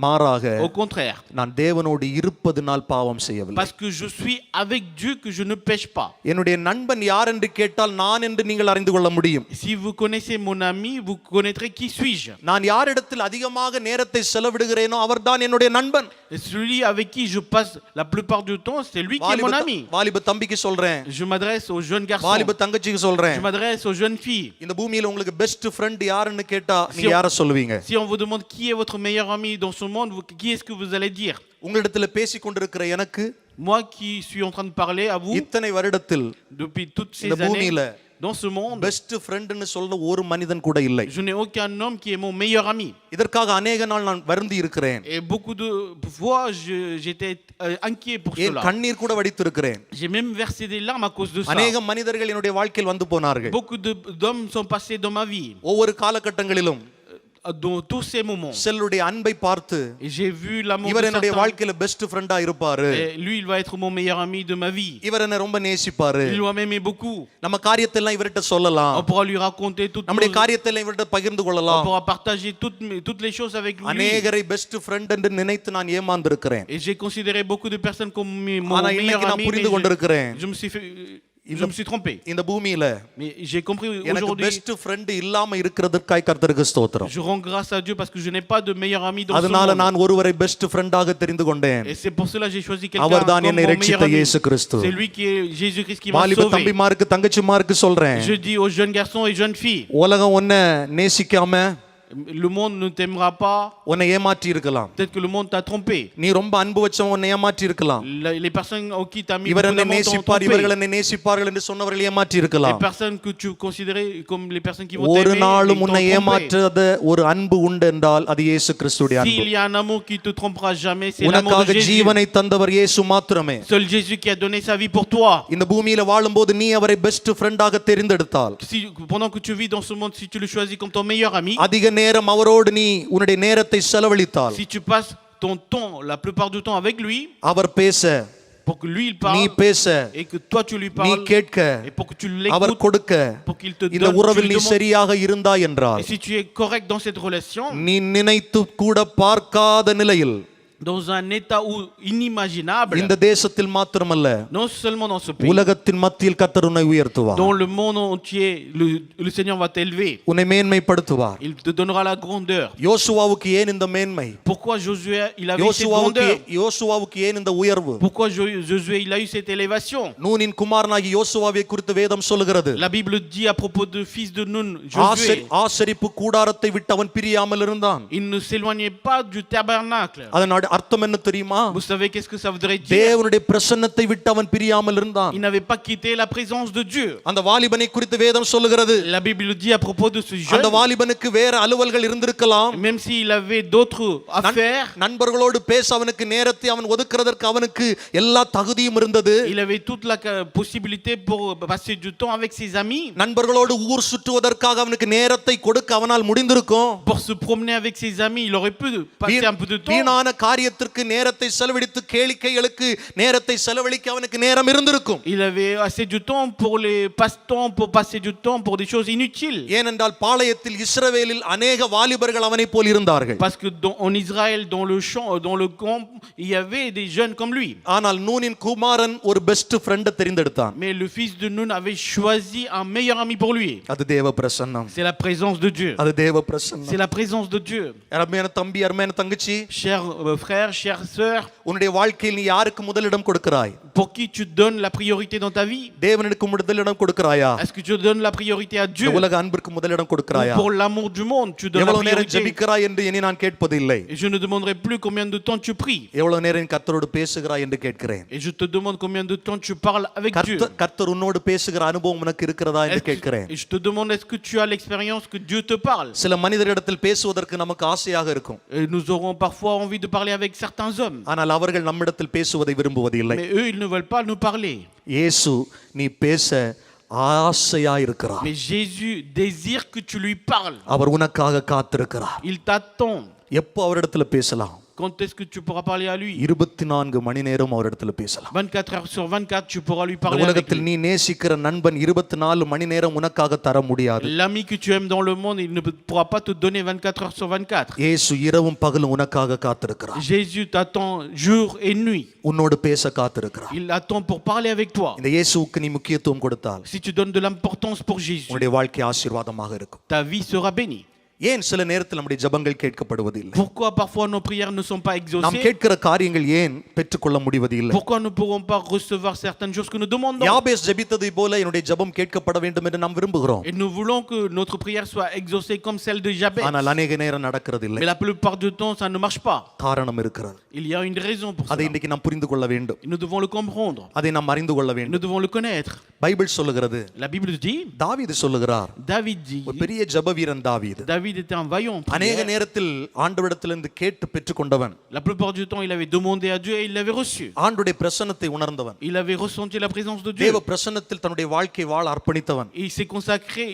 Speaker 1: மாறாக
Speaker 3: Au contraire,
Speaker 1: நான் தேவனோடு இருப்பதனால் பாவம் செய்யவில்லை.
Speaker 3: parce que je suis avec Dieu que je ne pêche pas.
Speaker 1: என்னுடைய நண்பன் யார் என்று கேட்டால் நான் என்று நீங்கள் அறிந்து கொள்ள முடியும்.
Speaker 3: Si vous connaissez mon ami, vous connaîtrez qui suis-je.
Speaker 1: நான் யாரிடத்தில் அதிகமாக நேரத்தை செலவிடுகிறேனோ அவர்தான் என்னுடைய நண்பன்.
Speaker 3: Et celui avec qui je passe la plupart du temps, c'est lui qui est mon ami.
Speaker 1: வாலிப தம்பிக்கு சொல்றேன்,
Speaker 3: Je m'adresse aux jeunes garçons.
Speaker 1: வாலிப தங்கச்சிக்கு சொல்றேன்,
Speaker 3: Je m'adresse aux jeunes filles.
Speaker 1: இந்த பூமியில உங்களுக்கு பெஸ்ட் ஃப்ரெண்ட் யாருன்னு கேட்டா நீங்க யாரை சொல்லுவீங்க?
Speaker 3: Si on vous demande qui est votre meilleur ami dans ce monde, qui est-ce que vous allez dire?
Speaker 1: உங்களிடத்துல பேசிக் கொண்டிருக்கிற எனக்கு
Speaker 3: Moi qui suis en train de parler à vous
Speaker 1: இத்தனை வருடத்தில்
Speaker 3: depuis toutes ces
Speaker 1: இந்த பூமியில
Speaker 3: années, dans ce monde,
Speaker 1: best ஃப்ரெண்ட்னு சொல்ல ஒரு மனிதன் கூட இல்லை.
Speaker 3: je n'ai aucun homme qui est mon meilleur ami.
Speaker 1: இதற்காக அநேக நாள் நான் வருந்தி இருக்கிறேன்.
Speaker 3: Et beaucoup de fois, j'étais inquiet pour
Speaker 1: ஏன்
Speaker 3: cela.
Speaker 1: கண்ணீர் கூட வடித்திருக்கிறேன்.
Speaker 3: J'ai même versé des larmes à cause de ça.
Speaker 1: அநேக மனிதர்கள் என்னுடைய வாழ்க்கையில் வந்து போனார்கள்.
Speaker 3: Beaucoup d'hommes sont passés dans ma vie,
Speaker 1: ஒவ்வொரு காலகட்டங்களிலும்
Speaker 3: dans tous ces moments.
Speaker 1: செல்லுடைய அன்பை பார்த்து
Speaker 3: Et j'ai vu l'amour
Speaker 1: இவர்
Speaker 3: de
Speaker 1: என்னுடைய
Speaker 3: certains.
Speaker 1: வாழ்க்கையில பெஸ்ட் ஃப்ரெண்டா இருப்பாரு,
Speaker 3: Et lui, il va être mon meilleur ami de ma vie.
Speaker 1: இவர் என்ன ரொம்ப நேசிப்பாரு,
Speaker 3: Il va m'aimer beaucoup.
Speaker 1: நம்ம காரியத்தை எல்லாம் இவர்கிட்ட சொல்லலாம்,
Speaker 3: On pourra lui raconter toutes
Speaker 1: நம்முடைய
Speaker 3: nos...
Speaker 1: காரியத்தை எல்லாம் இவர்கிட்ட பகிர்ந்து
Speaker 3: On
Speaker 1: கொள்ளலாம்.
Speaker 3: pourra partager toutes les choses avec lui.
Speaker 1: அநேகரை பெஸ்ட் ஃப்ரெண்ட் என்று நினைத்து நான் ஏமாந்திருக்கிறேன்.
Speaker 3: Et j'ai considéré beaucoup de personnes comme mon
Speaker 1: ஆனா
Speaker 3: meilleur
Speaker 1: இன்னைக்கு நான்
Speaker 3: ami, mais
Speaker 1: புரிந்து கொண்டிருக்கிறேன்,
Speaker 3: je me suis trompé.
Speaker 1: இந்த பூமியில
Speaker 3: Mais j'ai compris
Speaker 1: எனக்கு
Speaker 3: aujourd'hui.
Speaker 1: பெஸ்ட் ஃப்ரெண்ட் இல்லாம இருக்கிறதற்காய் கர்த்தருக்கு ஸ்தோத்திரம்.
Speaker 3: Je rends grâce à Dieu parce que je n'ai pas de meilleur ami dans ce
Speaker 1: அதனால
Speaker 3: monde.
Speaker 1: நான் ஒருவரை பெஸ்ட் ஃப்ரெண்டாக தெரிந்து கொண்டேன்.
Speaker 3: Et c'est pour cela que j'ai choisi quelqu'un
Speaker 1: அவர்தான்
Speaker 3: comme
Speaker 1: என்னை
Speaker 3: mon meilleur
Speaker 1: ரட்சித்த
Speaker 3: ami.
Speaker 1: இயேசு கிறிஸ்து.
Speaker 3: C'est lui qui est Jésus-Christ qui m'a
Speaker 1: வாலிப
Speaker 3: sauvé.
Speaker 1: தம்பிமாருக்கு தங்கச்சிமாருக்கு சொல்றேன்,
Speaker 3: Je dis aux jeunes garçons et jeunes filles,
Speaker 1: உலகம் உன்னை நேசிக்காம
Speaker 3: le monde ne t'aimera pas.
Speaker 1: உன்னை ஏமாற்றி இருக்கலாம்,
Speaker 3: Peut-être que le monde t'a trompé.
Speaker 1: நீ ரொம்ப அன்பு வச்சவன் உன்னை ஏமாற்றி இருக்கலாம்,
Speaker 3: Les personnes en qui t'as mis
Speaker 1: இவர்
Speaker 3: beaucoup
Speaker 1: என்னை
Speaker 3: d'amour t'ont
Speaker 1: நேசிப்பார் இவர்கள்
Speaker 3: trompé.
Speaker 1: என்னை நேசிப்பார்கள் என்று சொன்னவர்கள் ஏமாற்றி
Speaker 3: Les
Speaker 1: இருக்கலாம்.
Speaker 3: personnes que tu considérais comme les personnes qui vont
Speaker 1: ஒரு
Speaker 3: t'aimer,
Speaker 1: நாளும்
Speaker 3: ils
Speaker 1: உன்னை
Speaker 3: t'ont trompé.
Speaker 1: ஏமாற்றாத ஒரு அன்பு உண்டு என்றால் அது இயேசு கிறிஸ்துடைய அன்பு.
Speaker 3: S'il y a un amour qui te trompera jamais, c'est l'amour de
Speaker 1: உனக்காக
Speaker 3: Jésus.
Speaker 1: ஜீவனை தந்தவர் இயேசு மாத்திரமே.
Speaker 3: Seul Jésus qui a donné sa vie pour toi.
Speaker 1: இந்த பூமியில வாழும்போது நீ அவரை பெஸ்ட் ஃப்ரெண்டாக தெரிந்தெடுத்தால்,
Speaker 3: Pendant que tu vis dans ce monde, si tu le choisis comme ton meilleur ami,
Speaker 1: அதிக நேரம் அவரோடு நீ உன்னுடைய நேரத்தை செலவழித்தால்,
Speaker 3: si tu passes ton temps, la plupart du temps avec lui,
Speaker 1: அவர் பேச,
Speaker 3: pour que lui il
Speaker 1: நீ
Speaker 3: parle,
Speaker 1: பேச,
Speaker 3: et que toi tu lui
Speaker 1: நீ
Speaker 3: parles,
Speaker 1: கேட்க,
Speaker 3: et pour que tu
Speaker 1: அவர்
Speaker 3: l'écoutes,
Speaker 1: கொடுக்க,
Speaker 3: pour qu'il te
Speaker 1: இந்த
Speaker 3: donne, tu
Speaker 1: உறவில்
Speaker 3: lui
Speaker 1: நீ
Speaker 3: demandes.
Speaker 1: சரியாக இருந்தாய் என்றால்,
Speaker 3: Et si tu es correct dans cette relation,
Speaker 1: நீ நினைத்து கூட பார்க்காத நிலையில்
Speaker 3: dans un état où inimaginable,
Speaker 1: இந்த தேசத்தில் மாத்திரமல்ல
Speaker 3: non seulement dans ce pays,
Speaker 1: உலகத்தின் மத்தியில் கர்த்தர் உன்னை உயர்த்துவார்,
Speaker 3: dans le monde entier, le Seigneur va t'élever.
Speaker 1: உன்னை மேன்மைப்படுத்துவார்.
Speaker 3: Il te donnera la grandeur.
Speaker 1: யோசுவாவுக்கு ஏன் இந்த மேன்மை?
Speaker 3: Pourquoi Josué il avait cette grandeur?
Speaker 1: யோசுவாவுக்கு ஏன் இந்த உயர்வு?
Speaker 3: Pourquoi Josué il a eu cette élévation?
Speaker 1: நூனின் குமாரனாகி யோசுவாவை குறித்து வேதம் சொல்லுகிறது,
Speaker 3: La Bible dit à propos de fils de Nun, Josué,
Speaker 1: ஆசரிப்பு கூடாரத்தை விட்டு அவன் பிரியாமல் இருந்தான்.
Speaker 3: il ne s'éloignait pas du tabernacle.
Speaker 1: அதன் அர்த்தம் என்ன தெரியுமா?
Speaker 3: Vous savez qu'est-ce que ça voudrait dire?
Speaker 1: தேவனுடைய பிரசன்னத்தை விட்டு அவன் பிரியாமல் இருந்தான்.
Speaker 3: Il n'avait pas quitté la présence de Dieu.
Speaker 1: அந்த வாலிபனை குறித்து வேதம் சொல்லுகிறது,
Speaker 3: La Bible dit à propos de ce
Speaker 1: அந்த
Speaker 3: jeune,
Speaker 1: வாலிபனுக்கு வேற அலுவல்கள் இருந்திருக்கலாம்,
Speaker 3: même s'il avait d'autres affaires,
Speaker 1: நண்பர்களோடு பேச அவனுக்கு நேரத்தை அவன் ஒதுக்குறதற்கு அவனுக்கு எல்லா தகுதியும் இருந்தது.
Speaker 3: il avait toute la possibilité pour passer du temps avec ses amis,
Speaker 1: நண்பர்களோடு ஊர் சுற்றுவதற்காக அவனுக்கு நேரத்தை கொடுக்க அவனால் முடிந்திருக்கும்.
Speaker 3: pour se promener avec ses amis, il aurait pu passer un peu de temps.
Speaker 1: வீணான காரியத்திற்கு நேரத்தை செலவழித்து கேளிக்கைகளுக்கு நேரத்தை செலவழிக்க அவனுக்கு நேரம் இருந்திருக்கும்.
Speaker 3: Il avait assez du temps pour les passe-temps, pour passer du temps pour des choses inutiles.
Speaker 1: ஏனென்றால் பாளையத்தில் இஸ்ரவேலில் அநேக வாலிபர்கள் அவனைப் போல் இருந்தார்கள்.
Speaker 3: Parce que en Israël, dans le champ, dans le camp, il y avait des jeunes comme lui.
Speaker 1: ஆனால் நூனின் குமாரன் ஒரு பெஸ்ட் ஃப்ரெண்ட் தெரிந்தெடுத்தான்.
Speaker 3: Mais le fils de Nun avait choisi un meilleur ami pour lui.
Speaker 1: அது தேவ பிரசன்னம்.
Speaker 3: C'est la présence de Dieu.
Speaker 1: அது தேவ பிரசன்னம்.
Speaker 3: C'est la présence de Dieu.
Speaker 1: அருமையான தம்பி, அருமையான தங்கச்சி,
Speaker 3: Chers frères frère, chère sœur,
Speaker 1: உன்னுடைய வாழ்க்கையில் நீ யாருக்கு முதலிடம் கொடுக்கிறாய்?
Speaker 3: pour qui tu donnes la priorité dans ta vie?
Speaker 1: தேவனுக்கு முதலிடம் கொடுக்கிறாயா?
Speaker 3: Est-ce que tu donnes la priorité à Dieu?
Speaker 1: இந்த உலக அன்பிற்கு முதலிடம் கொடுக்கிறாயா?
Speaker 3: Ou pour l'amour du monde, tu donnes la
Speaker 1: எவ்வளவு நேரம்
Speaker 3: priorité?
Speaker 1: ஜெபிக்கிறாய் என்று இனி நான் கேட்பதில்லை.
Speaker 3: Et je ne demanderai plus combien de temps tu pries.
Speaker 1: எவ்வளவு நேரம் கர்த்தரோடு பேசுகிறாய் என்று கேட்கிறேன்.
Speaker 3: Et je te demande combien de temps tu parles avec Dieu.
Speaker 1: கர்த்தர் உன்னோடு பேசுகிற அனுபவம் உனக்கு இருக்கிறதா என்று கேட்கிறேன்.
Speaker 3: Et je te demande, est-ce que tu as l'expérience que Dieu te parle?
Speaker 1: சில மனிதரிடத்தில் பேசுவதற்கு நமக்கு ஆசையாக இருக்கும்.
Speaker 3: Et nous aurons parfois envie de parler avec certains hommes.
Speaker 1: ஆனால் அவர்கள் நம்மிடத்தில் பேசுவதை விரும்புவதில்லை.
Speaker 3: Mais eux, ils ne veulent pas nous parler.
Speaker 1: இயேசு நீ பேச ஆசையாய் இருக்கிறார்.
Speaker 3: Mais Jésus désire que tu lui parles.
Speaker 1: அவர் உனக்காக காத்திருக்கிறார்.
Speaker 3: Il t'attend.
Speaker 1: எப்போ அவரிடத்துல பேசலாம்?
Speaker 3: Quand est-ce que tu pourras parler à lui?
Speaker 1: 24 மணி நேரம் அவரிடத்துல பேசலாம்.
Speaker 3: 24 heures sur 24, tu pourras lui
Speaker 1: இந்த
Speaker 3: parler avec
Speaker 1: உலகத்தில்
Speaker 3: lui.
Speaker 1: நீ நேசிக்கிற நண்பன் 24 மணி நேரம் உனக்காக தர முடியாது.
Speaker 3: L'ami que tu aimes dans le monde, il ne pourra pas te donner 24 heures sur 24.
Speaker 1: இயேசு இரவும் பகலும் உனக்காக காத்திருக்கிறார்.
Speaker 3: Jésus t'attend jour et nuit.
Speaker 1: உன்னோடு பேச காத்திருக்கிறார்.
Speaker 3: Il attend pour parler avec toi.
Speaker 1: இந்த இயேசுவுக்கு நீ முக்கியத்துவம் கொடுத்தால்
Speaker 3: Si tu donnes de l'importance pour Jésus,
Speaker 1: உன்னுடைய வாழ்க்கை ஆசீர்வாதமாக இருக்கும்.
Speaker 3: ta vie sera bénie.
Speaker 1: ஏன் சில நேரத்தில் நம்முடைய ஜெபங்கள் கேட்கப்படுவதில்லை?
Speaker 3: Pourquoi parfois nos prières ne sont pas
Speaker 1: நாம்
Speaker 3: exaucées?
Speaker 1: கேட்கிற காரியங்கள் ஏன் பெற்றுக்கொள்ள முடிவதில்லை?
Speaker 3: Pourquoi nous ne pourrons pas recevoir certaines choses que nous demandons?
Speaker 1: யாபேஸ் ஜெபித்ததை போல என்னுடைய ஜெபம் கேட்கப்பட வேண்டும் என்று நாம் விரும்புகிறோம்.
Speaker 3: Et nous voulons que notre prière soit exaucée comme celle de Jabez.
Speaker 1: ஆனால் அநேக நேரம் நடக்கிறதில்லை.
Speaker 3: Mais la plupart du temps, ça ne marche pas.
Speaker 1: காரணம் இருக்கிறது.
Speaker 3: Il y a une raison pour
Speaker 1: அதை
Speaker 3: ça.
Speaker 1: இன்னைக்கு நாம் புரிந்து கொள்ள வேண்டும்.
Speaker 3: Et nous devons le comprendre.
Speaker 1: அதை நாம் அறிந்து கொள்ள வேண்டும்.
Speaker 3: Nous devons le connaître.
Speaker 1: Bible சொல்லுகிறது,
Speaker 3: La Bible dit,
Speaker 1: தாவீது சொல்லுகிறார்,
Speaker 3: David dit,
Speaker 1: ஒரு பெரிய ஜெப வீரன் தாவீது.
Speaker 3: David était un vaillant
Speaker 1: அநேக
Speaker 3: prière.
Speaker 1: நேரத்தில் ஆண்டவரிடத்திலிருந்து கேட்டு பெற்றுக்கொண்டவன்.
Speaker 3: La plupart du temps, il avait demandé à Dieu et il l'avait reçu.
Speaker 1: ஆண்டுடைய பிரசன்னத்தை உணர்ந்தவன்.
Speaker 3: Il avait ressenti la présence de Dieu.
Speaker 1: தேவ பிரசன்னத்தில் தன்னுடைய வாழ்க்கை வாழ அர்ப்பணித்தவன்.
Speaker 3: Et il s'est consacré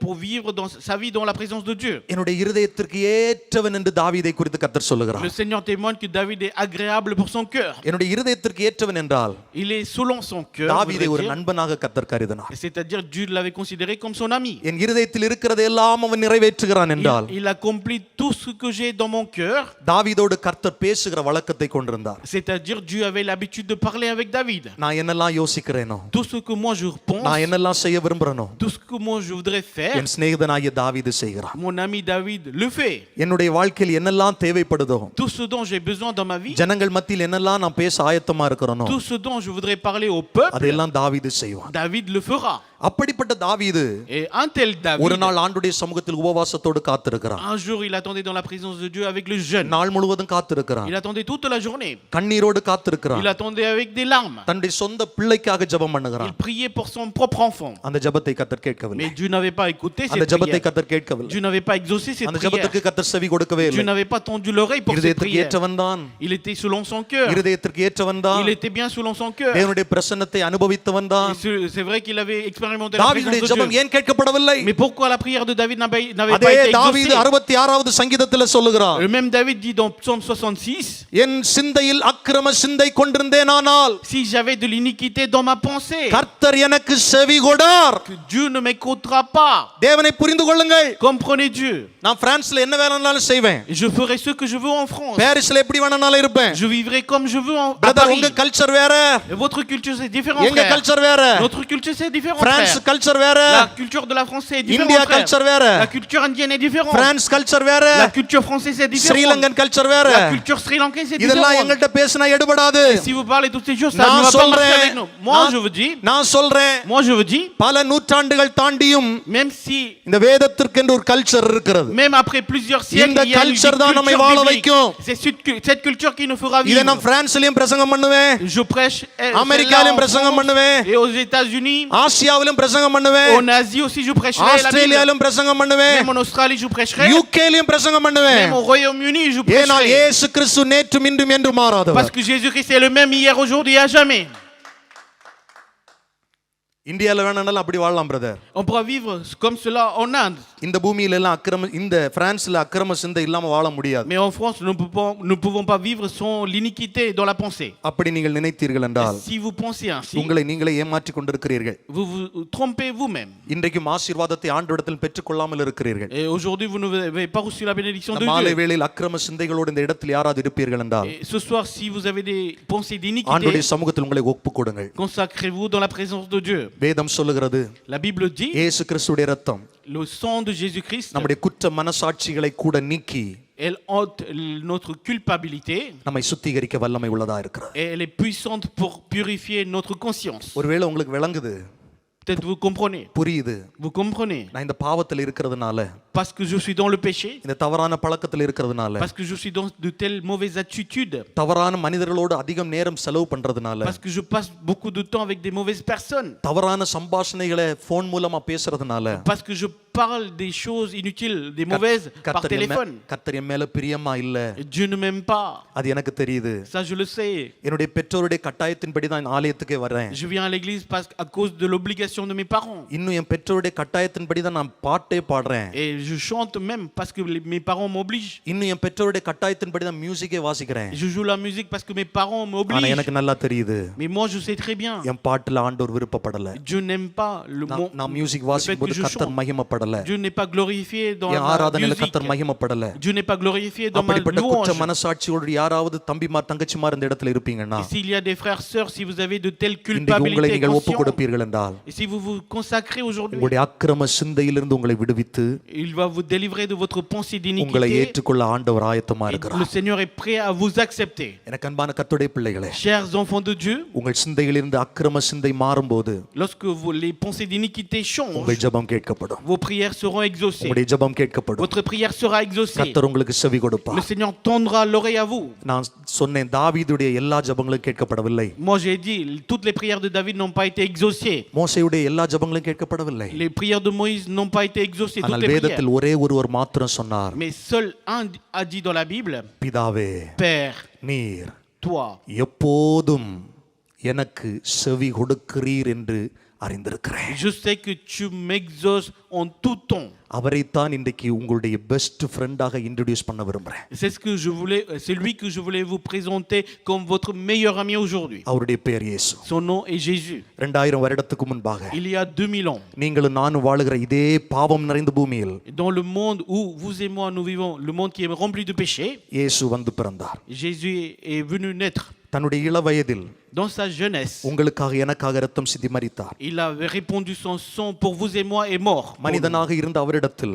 Speaker 3: pour vivre dans sa vie dans la présence de Dieu.
Speaker 1: என்னுடைய இருதயத்திற்கு ஏற்றவன் என்று தாவீதை குறித்து கர்த்தர் சொல்லுகிறார்.
Speaker 3: Le Seigneur témoigne que David est agréable pour son cœur.
Speaker 1: என்னுடைய இருதயத்திற்கு ஏற்றவன் என்றால்
Speaker 3: Il est selon son cœur.
Speaker 1: தாவீதை ஒரு
Speaker 3: voudrait dire.
Speaker 1: நண்பனாக கர்த்தர் கருதினார்.
Speaker 3: C'est-à-dire Dieu l'avait considéré comme son ami.
Speaker 1: என் இருதயத்தில் இருக்கிறதை எல்லாம் அவன் நிறைவேற்றுகிறான் என்றால்
Speaker 3: Il accomplit tout ce que j'ai dans mon cœur.
Speaker 1: தாவீதோடு கர்த்தர் பேசுகிற வழக்கத்தை கொண்டிருந்தார்.
Speaker 3: C'est-à-dire Dieu avait l'habitude de parler avec David.
Speaker 1: நான் என்னெல்லாம் யோசிக்கிறேனோ,
Speaker 3: Tout ce que moi je pense,
Speaker 1: நான் என்னெல்லாம் செய்ய விரும்புறேனோ,
Speaker 3: tout ce que moi je voudrais faire,
Speaker 1: என் சிநேகிதனாகிய தாவீது செய்கிறான்.
Speaker 3: mon ami David le fait.
Speaker 1: என்னுடைய வாழ்க்கையில் என்னெல்லாம் தேவைப்படுதோ,
Speaker 3: Tout ce dont j'ai besoin dans ma vie,
Speaker 1: ஜனங்கள் மத்தியில் என்னெல்லாம் நான் பேச ஆயத்தமா இருக்கிறேனோ,
Speaker 3: tout ce dont je voudrais parler au peuple,
Speaker 1: அதெல்லாம் தாவீது செய்வான்.
Speaker 3: David le fera.
Speaker 1: அப்படிப்பட்ட தாவீது
Speaker 3: Et un tel
Speaker 1: ஒரு
Speaker 3: David,
Speaker 1: நாள் ஆண்டுடைய சமூகத்தில் உபவாசத்தோடு காத்திருக்கிறான்.
Speaker 3: un jour il attendait dans la présence de Dieu avec le jeûne.
Speaker 1: நாள் முழுவதும் காத்திருக்கிறான்.
Speaker 3: Il attendait toute la journée.
Speaker 1: கண்ணீரோடு காத்திருக்கிறான்.
Speaker 3: Il attendait avec des larmes.
Speaker 1: தன்னுடைய சொந்த பிள்ளைக்காக ஜெபம்
Speaker 3: Il
Speaker 1: பண்ணுகிறான்.
Speaker 3: priait pour son propre enfant.
Speaker 1: அந்த ஜெபத்தை கர்த்தர் கேட்கவில்லை.
Speaker 3: Mais Dieu n'avait pas écouté
Speaker 1: அந்த
Speaker 3: cette
Speaker 1: ஜெபத்தை
Speaker 3: prière.
Speaker 1: கர்த்தர் கேட்கவில்லை.
Speaker 3: Dieu n'avait pas exaucé cette
Speaker 1: அந்த
Speaker 3: prière.
Speaker 1: ஜெபத்துக்கு கர்த்தர் செவி கொடுக்கவே
Speaker 3: Dieu
Speaker 1: இல்லை.
Speaker 3: n'avait pas tendu l'oreille pour cette
Speaker 1: இருதயத்துக்கு
Speaker 3: prière.
Speaker 1: ஏற்றவன் தான்.
Speaker 3: Il était selon son cœur.
Speaker 1: இருதயத்திற்கு ஏற்றவன் தான்.
Speaker 3: Il était bien selon son cœur.
Speaker 1: தேவனுடைய பிரசன்னத்தை அனுபவித்தவன் தான்.
Speaker 3: Et c'est vrai qu'il avait expérimenté la présence
Speaker 1: தாவீதுடைய
Speaker 3: de
Speaker 1: ஜெபம்
Speaker 3: Dieu.
Speaker 1: ஏன் கேட்கப்படவில்லை?
Speaker 3: Mais pourquoi la prière de David n'avait
Speaker 1: அதே
Speaker 3: pas été
Speaker 1: தாவீது
Speaker 3: exaucée?
Speaker 1: 66வது சங்கீதத்தில் சொல்லுகிறார்,
Speaker 3: Le même David dit dans Psaume 66,
Speaker 1: என் சிந்தையில் அக்கிரம சிந்தை கொண்டிருந்தேனானால்
Speaker 3: si j'avais de l'iniquité dans ma pensée,
Speaker 1: கர்த்தர் எனக்கு செவி கொடார்.
Speaker 3: que Dieu ne m'écoutera pas.
Speaker 1: தேவனை புரிந்து கொள்ளுங்கள்.
Speaker 3: Comprenez Dieu.
Speaker 1: நான் பிரான்ஸ்ல என்ன வேணும்னாலும் செய்வேன்.
Speaker 3: Et je ferai ce que je veux en France.
Speaker 1: பாரிஸ்ல எப்படி வேணும்னாலும் இருப்பேன்.
Speaker 3: Je vivrai comme je veux à
Speaker 1: brother,
Speaker 3: Paris.
Speaker 1: உங்க கல்ச்சர் வேற,
Speaker 3: Et votre culture c'est différent,
Speaker 1: எங்க
Speaker 3: frère.
Speaker 1: கல்ச்சர் வேற.
Speaker 3: Notre culture c'est différent,
Speaker 1: France
Speaker 3: frère.
Speaker 1: Culture வேற,
Speaker 3: La culture de la France est différente,
Speaker 1: India
Speaker 3: frère.
Speaker 1: Culture வேற,
Speaker 3: La culture indienne est différente.
Speaker 1: France culture வேற,
Speaker 3: La culture française est différente.
Speaker 1: Sri Lankan culture வேற.
Speaker 3: La culture sri-lankaise est
Speaker 1: இதெல்லாம்
Speaker 3: différente.
Speaker 1: எங்கள்கிட்ட பேசினா எடுபடாது.
Speaker 3: Si vous parlez toutes ces choses, ça ne
Speaker 1: நான்
Speaker 3: va pas marcher
Speaker 1: சொல்றேன்,
Speaker 3: avec nous. Moi je vous dis,
Speaker 1: நான் சொல்றேன், பல நூற்றாண்டுகள் தாண்டியும்
Speaker 3: même si,
Speaker 1: இந்த வேதத்திற்கு என்று ஒரு கல்ச்சர் இருக்கிறது.
Speaker 3: même après plusieurs siècles,
Speaker 1: இந்த
Speaker 3: il y a une
Speaker 1: culture தான் நம்மை
Speaker 3: culture
Speaker 1: வாழ
Speaker 3: biblique.
Speaker 1: வைக்கும்.
Speaker 3: C'est cette culture qui nous fera
Speaker 1: இதை
Speaker 3: vivre.
Speaker 1: நான் பிரான்ஸ்லயும் பிரசங்கம் பண்ணுவேன்,
Speaker 3: Je prêche
Speaker 1: அமெரிக்காவிலும்
Speaker 3: celle-là en
Speaker 1: பிரசங்கம்
Speaker 3: France
Speaker 1: பண்ணுவேன்,
Speaker 3: et aux États-Unis,
Speaker 1: ஆசியாவிலும் பிரசங்கம் பண்ணுவேன்,
Speaker 3: en Asie aussi je prêcherai la Bible.
Speaker 1: ஆஸ்திரேலியாவிலும் பிரசங்கம் பண்ணுவேன்,
Speaker 3: Même en Australie je prêcherai.
Speaker 1: யூகேலயும் பிரசங்கம் பண்ணுவேன்.
Speaker 3: Même au Royaume-Uni je
Speaker 1: ஏனால்
Speaker 3: prêcherai.
Speaker 1: இயேசு கிறிஸ்து நேற்றும் இன்றும் என்று மாறாதவர்.
Speaker 3: Parce que Jésus-Christ est le même hier, aujourd'hui et à jamais.
Speaker 1: இந்தியால வேணாலும் அப்படி வாழலாம் brother.
Speaker 3: On pourra vivre comme cela en Inde.
Speaker 1: இந்த பூமியில எல்லாம் அக்கிரம, இந்த பிரான்ஸ்ல அக்கிரம சிந்தை இல்லாம வாழ முடியாது.
Speaker 3: Mais en France, nous ne pouvons pas vivre sans l'iniquité dans la pensée.
Speaker 1: அப்படி நீங்கள் நினைத்தீர்கள் என்றால்
Speaker 3: Si vous pensez ainsi,
Speaker 1: உங்களை நீங்களே ஏமாற்றிக் கொண்டிருக்கிறீர்கள்.
Speaker 3: vous vous trompez vous-même.
Speaker 1: இன்றைக்கும் ஆசீர்வாதத்தை ஆண்டவரிடத்தில் பெற்றுக்கொள்ளாமல் இருக்கிறீர்கள்.
Speaker 3: Et aujourd'hui, vous n'avez pas reçu la bénédiction de
Speaker 1: இந்த மாலை
Speaker 3: Dieu.
Speaker 1: வேளையில் அக்கிரம சிந்தைகளோடு இந்த இடத்தில் யாராவது இருப்பீர்கள் என்றால்
Speaker 3: Et ce soir, si vous avez des pensées
Speaker 1: ஆண்டவருடைய
Speaker 3: d'iniquité,
Speaker 1: சமூகத்தில் உங்களை ஒப்புக் கொடுங்கள்.
Speaker 3: consacrez-vous dans la présence de Dieu.
Speaker 1: வேதம் சொல்லுகிறது,
Speaker 3: La Bible dit,
Speaker 1: இயேசு கிறிஸ்துடைய இரத்தம்
Speaker 3: le sang de Jésus-Christ
Speaker 1: நம்முடைய குற்ற மனசாட்சிகளை கூட நீக்கி
Speaker 3: Elle ôte notre culpabilité
Speaker 1: நம்மை சுத்திகரிக்க வல்லமை உள்ளதா இருக்கிறது.
Speaker 3: et elle est puissante pour purifier notre conscience.
Speaker 1: ஒருவேளை உங்களுக்கு விளங்குது,
Speaker 3: Peut-être vous comprenez.
Speaker 1: புரியுது,
Speaker 3: Vous comprenez.
Speaker 1: நான் இந்த பாவத்தில் இருக்கிறதுனால,
Speaker 3: Parce que je suis dans le péché,
Speaker 1: இந்த தவறான பழக்கத்தில் இருக்கிறதுனால,
Speaker 3: parce que je suis dans de telles mauvaises attitudes,
Speaker 1: தவறான மனிதர்களோடு அதிகம் நேரம் செலவு பண்றதுனால,
Speaker 3: parce que je passe beaucoup de temps avec des mauvaises personnes,
Speaker 1: தவறான சம்பாஷணைகளை போன் மூலமா பேசுறதுனால,
Speaker 3: parce que je parle des choses inutiles, des mauvaises par téléphone.
Speaker 1: கர்த்தர் என் மேல பிரியமா இல்ல,
Speaker 3: Dieu ne m'aime pas.
Speaker 1: அது எனக்கு தெரியுது.
Speaker 3: Ça, je le sais.
Speaker 1: என்னுடைய பெற்றோருடைய கட்டாயத்தின்படி தான் இந்த ஆலயத்துக்கே வரேன்.
Speaker 3: Je viens à l'église parce à cause de l'obligation de mes parents.
Speaker 1: இன்னும் என் பெற்றோருடைய கட்டாயத்தின்படி தான் நான் பாட்டே பாடுறேன்.
Speaker 3: Et je chante même parce que mes parents m'obligent.
Speaker 1: இன்னும் என் பெற்றோருடைய கட்டாயத்தின்படி தான் மியூசிக்கே வாசிக்கிறேன்.
Speaker 3: Je joue la musique parce que mes parents
Speaker 1: ஆனா
Speaker 3: m'obligent.
Speaker 1: எனக்கு நல்லா தெரியுது,
Speaker 3: Mais moi, je sais très bien.
Speaker 1: என் பாட்டுல ஆண்டவர் விருப்பப்படல.
Speaker 3: Dieu n'aime pas
Speaker 1: நான் மியூசிக் வாசிக்கும்போது கர்த்தர் மகிமைப்படல.
Speaker 3: Dieu n'est pas glorifié dans
Speaker 1: என்
Speaker 3: ma
Speaker 1: ஆராதனையில
Speaker 3: musique.
Speaker 1: கர்த்தர் மகிமைப்படல.
Speaker 3: Dieu n'est pas glorifié dans ma
Speaker 1: அப்படிப்பட்ட குற்ற
Speaker 3: louange.
Speaker 1: மனசாட்சியோடு யாராவது தம்பிமார் தங்கச்சிமார் இந்த இடத்துல இருப்பீங்கன்னா,
Speaker 3: Et s'il y a des frères sœurs, si vous avez de telles
Speaker 1: இன்றைக்கு உங்களை
Speaker 3: culpabilités
Speaker 1: நீங்கள் ஒப்பு
Speaker 3: conscientes,
Speaker 1: கொடுப்பீர்கள் என்றால்,
Speaker 3: et si vous vous consacrez aujourd'hui,
Speaker 1: உங்களுடைய அக்கிரம சிந்தையிலிருந்து உங்களை விடுவித்து
Speaker 3: il va vous délivrer de votre pensée
Speaker 1: உங்களை
Speaker 3: d'iniquité.
Speaker 1: éற்றுக்கொள்ள ஆண்டவர் ஆயத்தமா
Speaker 3: Et le
Speaker 1: இருக்கிறார்.
Speaker 3: Seigneur est prêt à vous accepter.
Speaker 1: எனக்கு அன்பான கர்த்தருடைய பிள்ளைகளே,
Speaker 3: Chers enfants de Dieu,
Speaker 1: உங்கள் சிந்தையிலிருந்து அக்கிரம சிந்தை மாறும்போது
Speaker 3: lorsque les pensées d'iniquité changent,
Speaker 1: உங்கள் ஜெபம் கேட்கப்படும்.
Speaker 3: vos prières seront exaucées.
Speaker 1: உங்களுடைய ஜெபம் கேட்கப்படும்.
Speaker 3: Votre prière sera exaucée.
Speaker 1: கர்த்தர் உங்களுக்கு செவி
Speaker 3: Le
Speaker 1: கொடுப்பார்.
Speaker 3: Seigneur tendra l'oreille à vous.
Speaker 1: நான் சொன்னேன், தாவீதுடைய எல்லா ஜெபங்களும் கேட்கப்படவில்லை.
Speaker 3: Moi, j'ai dit, toutes les prières de David n'ont pas été exaucées.
Speaker 1: மோசேயுடைய எல்லா ஜெபங்களும் கேட்கப்படவில்லை.
Speaker 3: Les prières de Moïse n'ont pas été exaucées. Toutes
Speaker 1: ஆனால்
Speaker 3: les prières.
Speaker 1: வேதத்தில் ஒரே ஒருவர் மாத்திரம் சொன்னார்,
Speaker 3: Mais seul un a dit dans la Bible,
Speaker 1: பிதாவே
Speaker 3: Père,
Speaker 1: நீர்
Speaker 3: toi,
Speaker 1: எப்போதும் எனக்கு செவி கொடுக்கிறீர் என்று அறிந்திருக்கிறேன்.
Speaker 3: je sais que tu m'exauces en tout temps.
Speaker 1: அவரைத்தான் இன்றைக்கு உங்களுடைய பெஸ்ட் ஃப்ரெண்டாக இன்ட்ரோடியூஸ் பண்ண விரும்புறேன்.
Speaker 3: C'est lui que je voulais vous présenter comme votre meilleur ami aujourd'hui.
Speaker 1: அவருடைய பெயர் இயேசு.
Speaker 3: Son nom est Jésus.
Speaker 1: 2000 வருடத்துக்கு முன்பாக
Speaker 3: Il y a 2000 ans,
Speaker 1: நீங்களும் நானும் வாழுகிற இதே பாவம் நிறைந்த பூமியில்
Speaker 3: dans le monde où vous et moi nous vivons, le monde qui est rempli de péchés,
Speaker 1: இயேசு வந்து பிறந்தார்.
Speaker 3: Jésus est venu naître.
Speaker 1: தன்னுடைய இள வயதில்
Speaker 3: Dans sa jeunesse,
Speaker 1: உங்களுக்காக எனக்காக இரத்தம் சிந்தி மரித்தார்.
Speaker 3: il avait répandu son sang pour vous et moi et mort.
Speaker 1: மனிதனாக இருந்த அவரிடத்தில்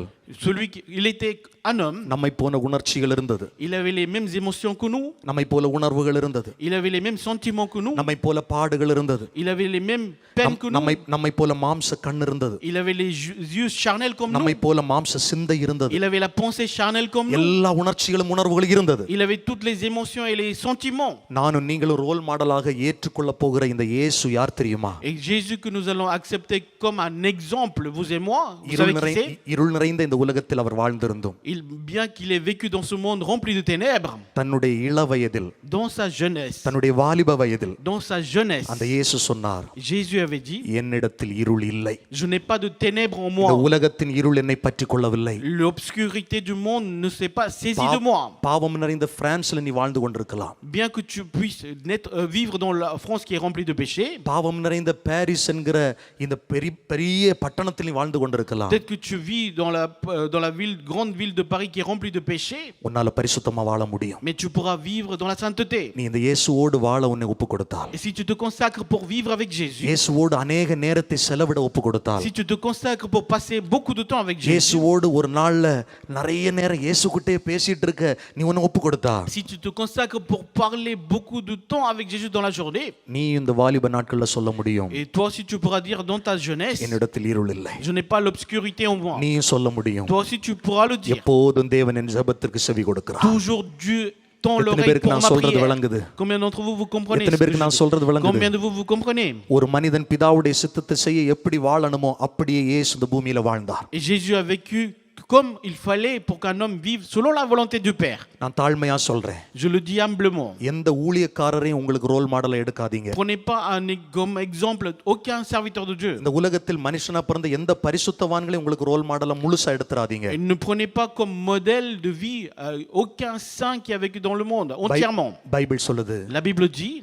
Speaker 3: Il était un homme.
Speaker 1: நம்மை போன உணர்ச்சிகள் இருந்தது.
Speaker 3: Il avait les mêmes émotions que nous.
Speaker 1: நம்மை போல உணர்வுகள் இருந்தது.
Speaker 3: Il avait les mêmes sentiments que nous.
Speaker 1: நம்மை போல பாடுகள் இருந்தது.
Speaker 3: Il avait les mêmes peines que nous.
Speaker 1: நம்மை போல மாம்ச கண் இருந்தது.
Speaker 3: Il avait les yeux charnels comme nous.
Speaker 1: நம்மை போல மாம்ச சிந்தை இருந்தது.
Speaker 3: Il avait la pensée charnelle comme nous.
Speaker 1: எல்லா உணர்ச்சிகளும் உணர்வுகளும் இருந்தது.
Speaker 3: Il avait toutes les émotions et les sentiments.
Speaker 1: நானும் நீங்களும் ரோல் மாடலாக ஏற்றுக்கொள்ள போகிற இந்த இயேசு யார் தெரியுமா?
Speaker 3: Et Jésus que nous allons accepter comme un exemple, vous et moi, vous savez qui c'est?
Speaker 1: இருள் நிறைந்த இந்த உலகத்தில் அவர் வாழ்ந்திருந்தும்,
Speaker 3: Bien qu'il ait vécu dans ce monde rempli de ténèbres,
Speaker 1: தன்னுடைய இள வயதில்,
Speaker 3: dans sa jeunesse,
Speaker 1: தன்னுடைய வாலிப வயதில்
Speaker 3: dans sa jeunesse,
Speaker 1: அந்த இயேசு சொன்னார்,
Speaker 3: Jésus avait dit,
Speaker 1: என்னிடத்தில் இருள் இல்லை.
Speaker 3: je n'ai pas de ténèbres en
Speaker 1: இந்த
Speaker 3: moi.
Speaker 1: உலகத்தின் இருள் என்னை பற்றிக் கொள்ளவில்லை.
Speaker 3: L'obscurité du monde ne s'est pas saisie de moi.
Speaker 1: பாவம் நிறைந்த பிரான்ஸ்ல நீ வாழ்ந்து கொண்டிருக்கலாம்.
Speaker 3: Bien que tu puisses vivre dans la France qui est remplie de péchés,
Speaker 1: பாவம் நிறைந்த பாரிஸ் என்கிற இந்த பெரிய பட்டணத்தில் நீ வாழ்ந்து கொண்டிருக்கலாம்.
Speaker 3: peut-être que tu vis dans la grande ville de Paris qui est remplie de péchés,
Speaker 1: உன்னால பரிசுத்தமா வாழ முடியும்.
Speaker 3: mais tu pourras vivre dans la sainteté.
Speaker 1: நீ இந்த இயேசுவோடு வாழ உன்னை ஒப்பு கொடுத்தால்,
Speaker 3: Et si tu te consacres pour vivre avec Jésus,
Speaker 1: இயேசுவோடு அநேக நேரத்தை செலவிட ஒப்பு கொடுத்தால்,
Speaker 3: si tu te consacres pour passer beaucoup de temps avec Jésus,
Speaker 1: இயேசுவோடு ஒரு நாள்ல நிறைய நேரம் இயேசுகிட்டே பேசிட்டு இருக்க நீ உன்னை ஒப்பு கொடுத்தா,
Speaker 3: si tu te consacres pour parler beaucoup de temps avec Jésus dans la journée,
Speaker 1: நீ இந்த வாலிப நாட்கள்ல சொல்ல முடியும்,
Speaker 3: et toi aussi tu pourras dire dans ta jeunesse,
Speaker 1: என்னிடத்தில் இருள் இல்லை.
Speaker 3: je n'ai pas l'obscurité en moi.
Speaker 1: நீ சொல்ல முடியும்,
Speaker 3: Toi aussi tu pourras le dire.
Speaker 1: எப்போதும் தேவன் என் ஜெபத்திற்கு செவி கொடுக்கிறார்.
Speaker 3: Toujours Dieu tend
Speaker 1: எத்தனை
Speaker 3: l'oreille
Speaker 1: பேருக்கு
Speaker 3: pour
Speaker 1: நான்
Speaker 3: ma
Speaker 1: சொல்றது
Speaker 3: prière.
Speaker 1: விளங்குது?
Speaker 3: Combien d'entre vous vous comprenez?
Speaker 1: எத்தனை
Speaker 3: ce que
Speaker 1: பேருக்கு
Speaker 3: je
Speaker 1: நான்
Speaker 3: dis?
Speaker 1: சொல்றது விளங்குது?
Speaker 3: Combien de vous comprenez?
Speaker 1: ஒரு மனிதன் பிதாவுடைய சித்தத்தை செய்ய எப்படி வாழணுமோ அப்படியே இயேசு இந்த பூமியில வாழ்ந்தார்.
Speaker 3: Et Jésus a vécu comme il fallait pour qu'un homme vive selon la volonté du Père.
Speaker 1: நான் தாழ்மையா சொல்றேன்,
Speaker 3: Je le dis humblement.
Speaker 1: எந்த ஊழியக்காரரையும் உங்களுக்கு ரோல் மாடலா எடுக்காதீங்க.
Speaker 3: Prenez pas comme exemple aucun serviteur de Dieu.
Speaker 1: இந்த உலகத்தில் மனுஷனா பிறந்த எந்த பரிசுத்தவான்களையும் உங்களுக்கு ரோல் மாடலா முழுசா எடுத்துறாதீங்க.
Speaker 3: Et ne prenez pas comme modèle de vie aucun saint qui a vécu dans le monde entièrement.
Speaker 1: Bible சொல்லுது,
Speaker 3: La Bible dit,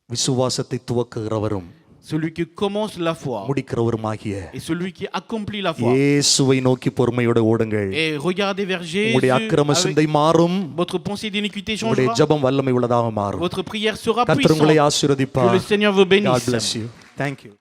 Speaker 1: விசுவாசத்தை துவக்குகிறவரும்
Speaker 3: celui qui commence la foi
Speaker 1: முடிக்கிறவருமாகிய
Speaker 3: et celui qui accomplit la foi.
Speaker 1: இயேசுவை நோக்கி பொறுமையோட ஓடுங்கள்.
Speaker 3: Et regardez vers Jésus.
Speaker 1: உங்களுடைய அக்கிரம சிந்தை மாறும்,
Speaker 3: Votre pensée d'iniquité
Speaker 1: உங்களுடைய
Speaker 3: changera.
Speaker 1: ஜெபம் வல்லமை உள்ளதாக மாறும்.
Speaker 3: Votre prière sera
Speaker 1: கர்த்தர் உங்களை
Speaker 3: puissante.
Speaker 1: ஆசீர்வதிப்பார்.
Speaker 3: Que le Seigneur vous
Speaker 1: God
Speaker 3: bénisse.
Speaker 1: bless you. Thank you.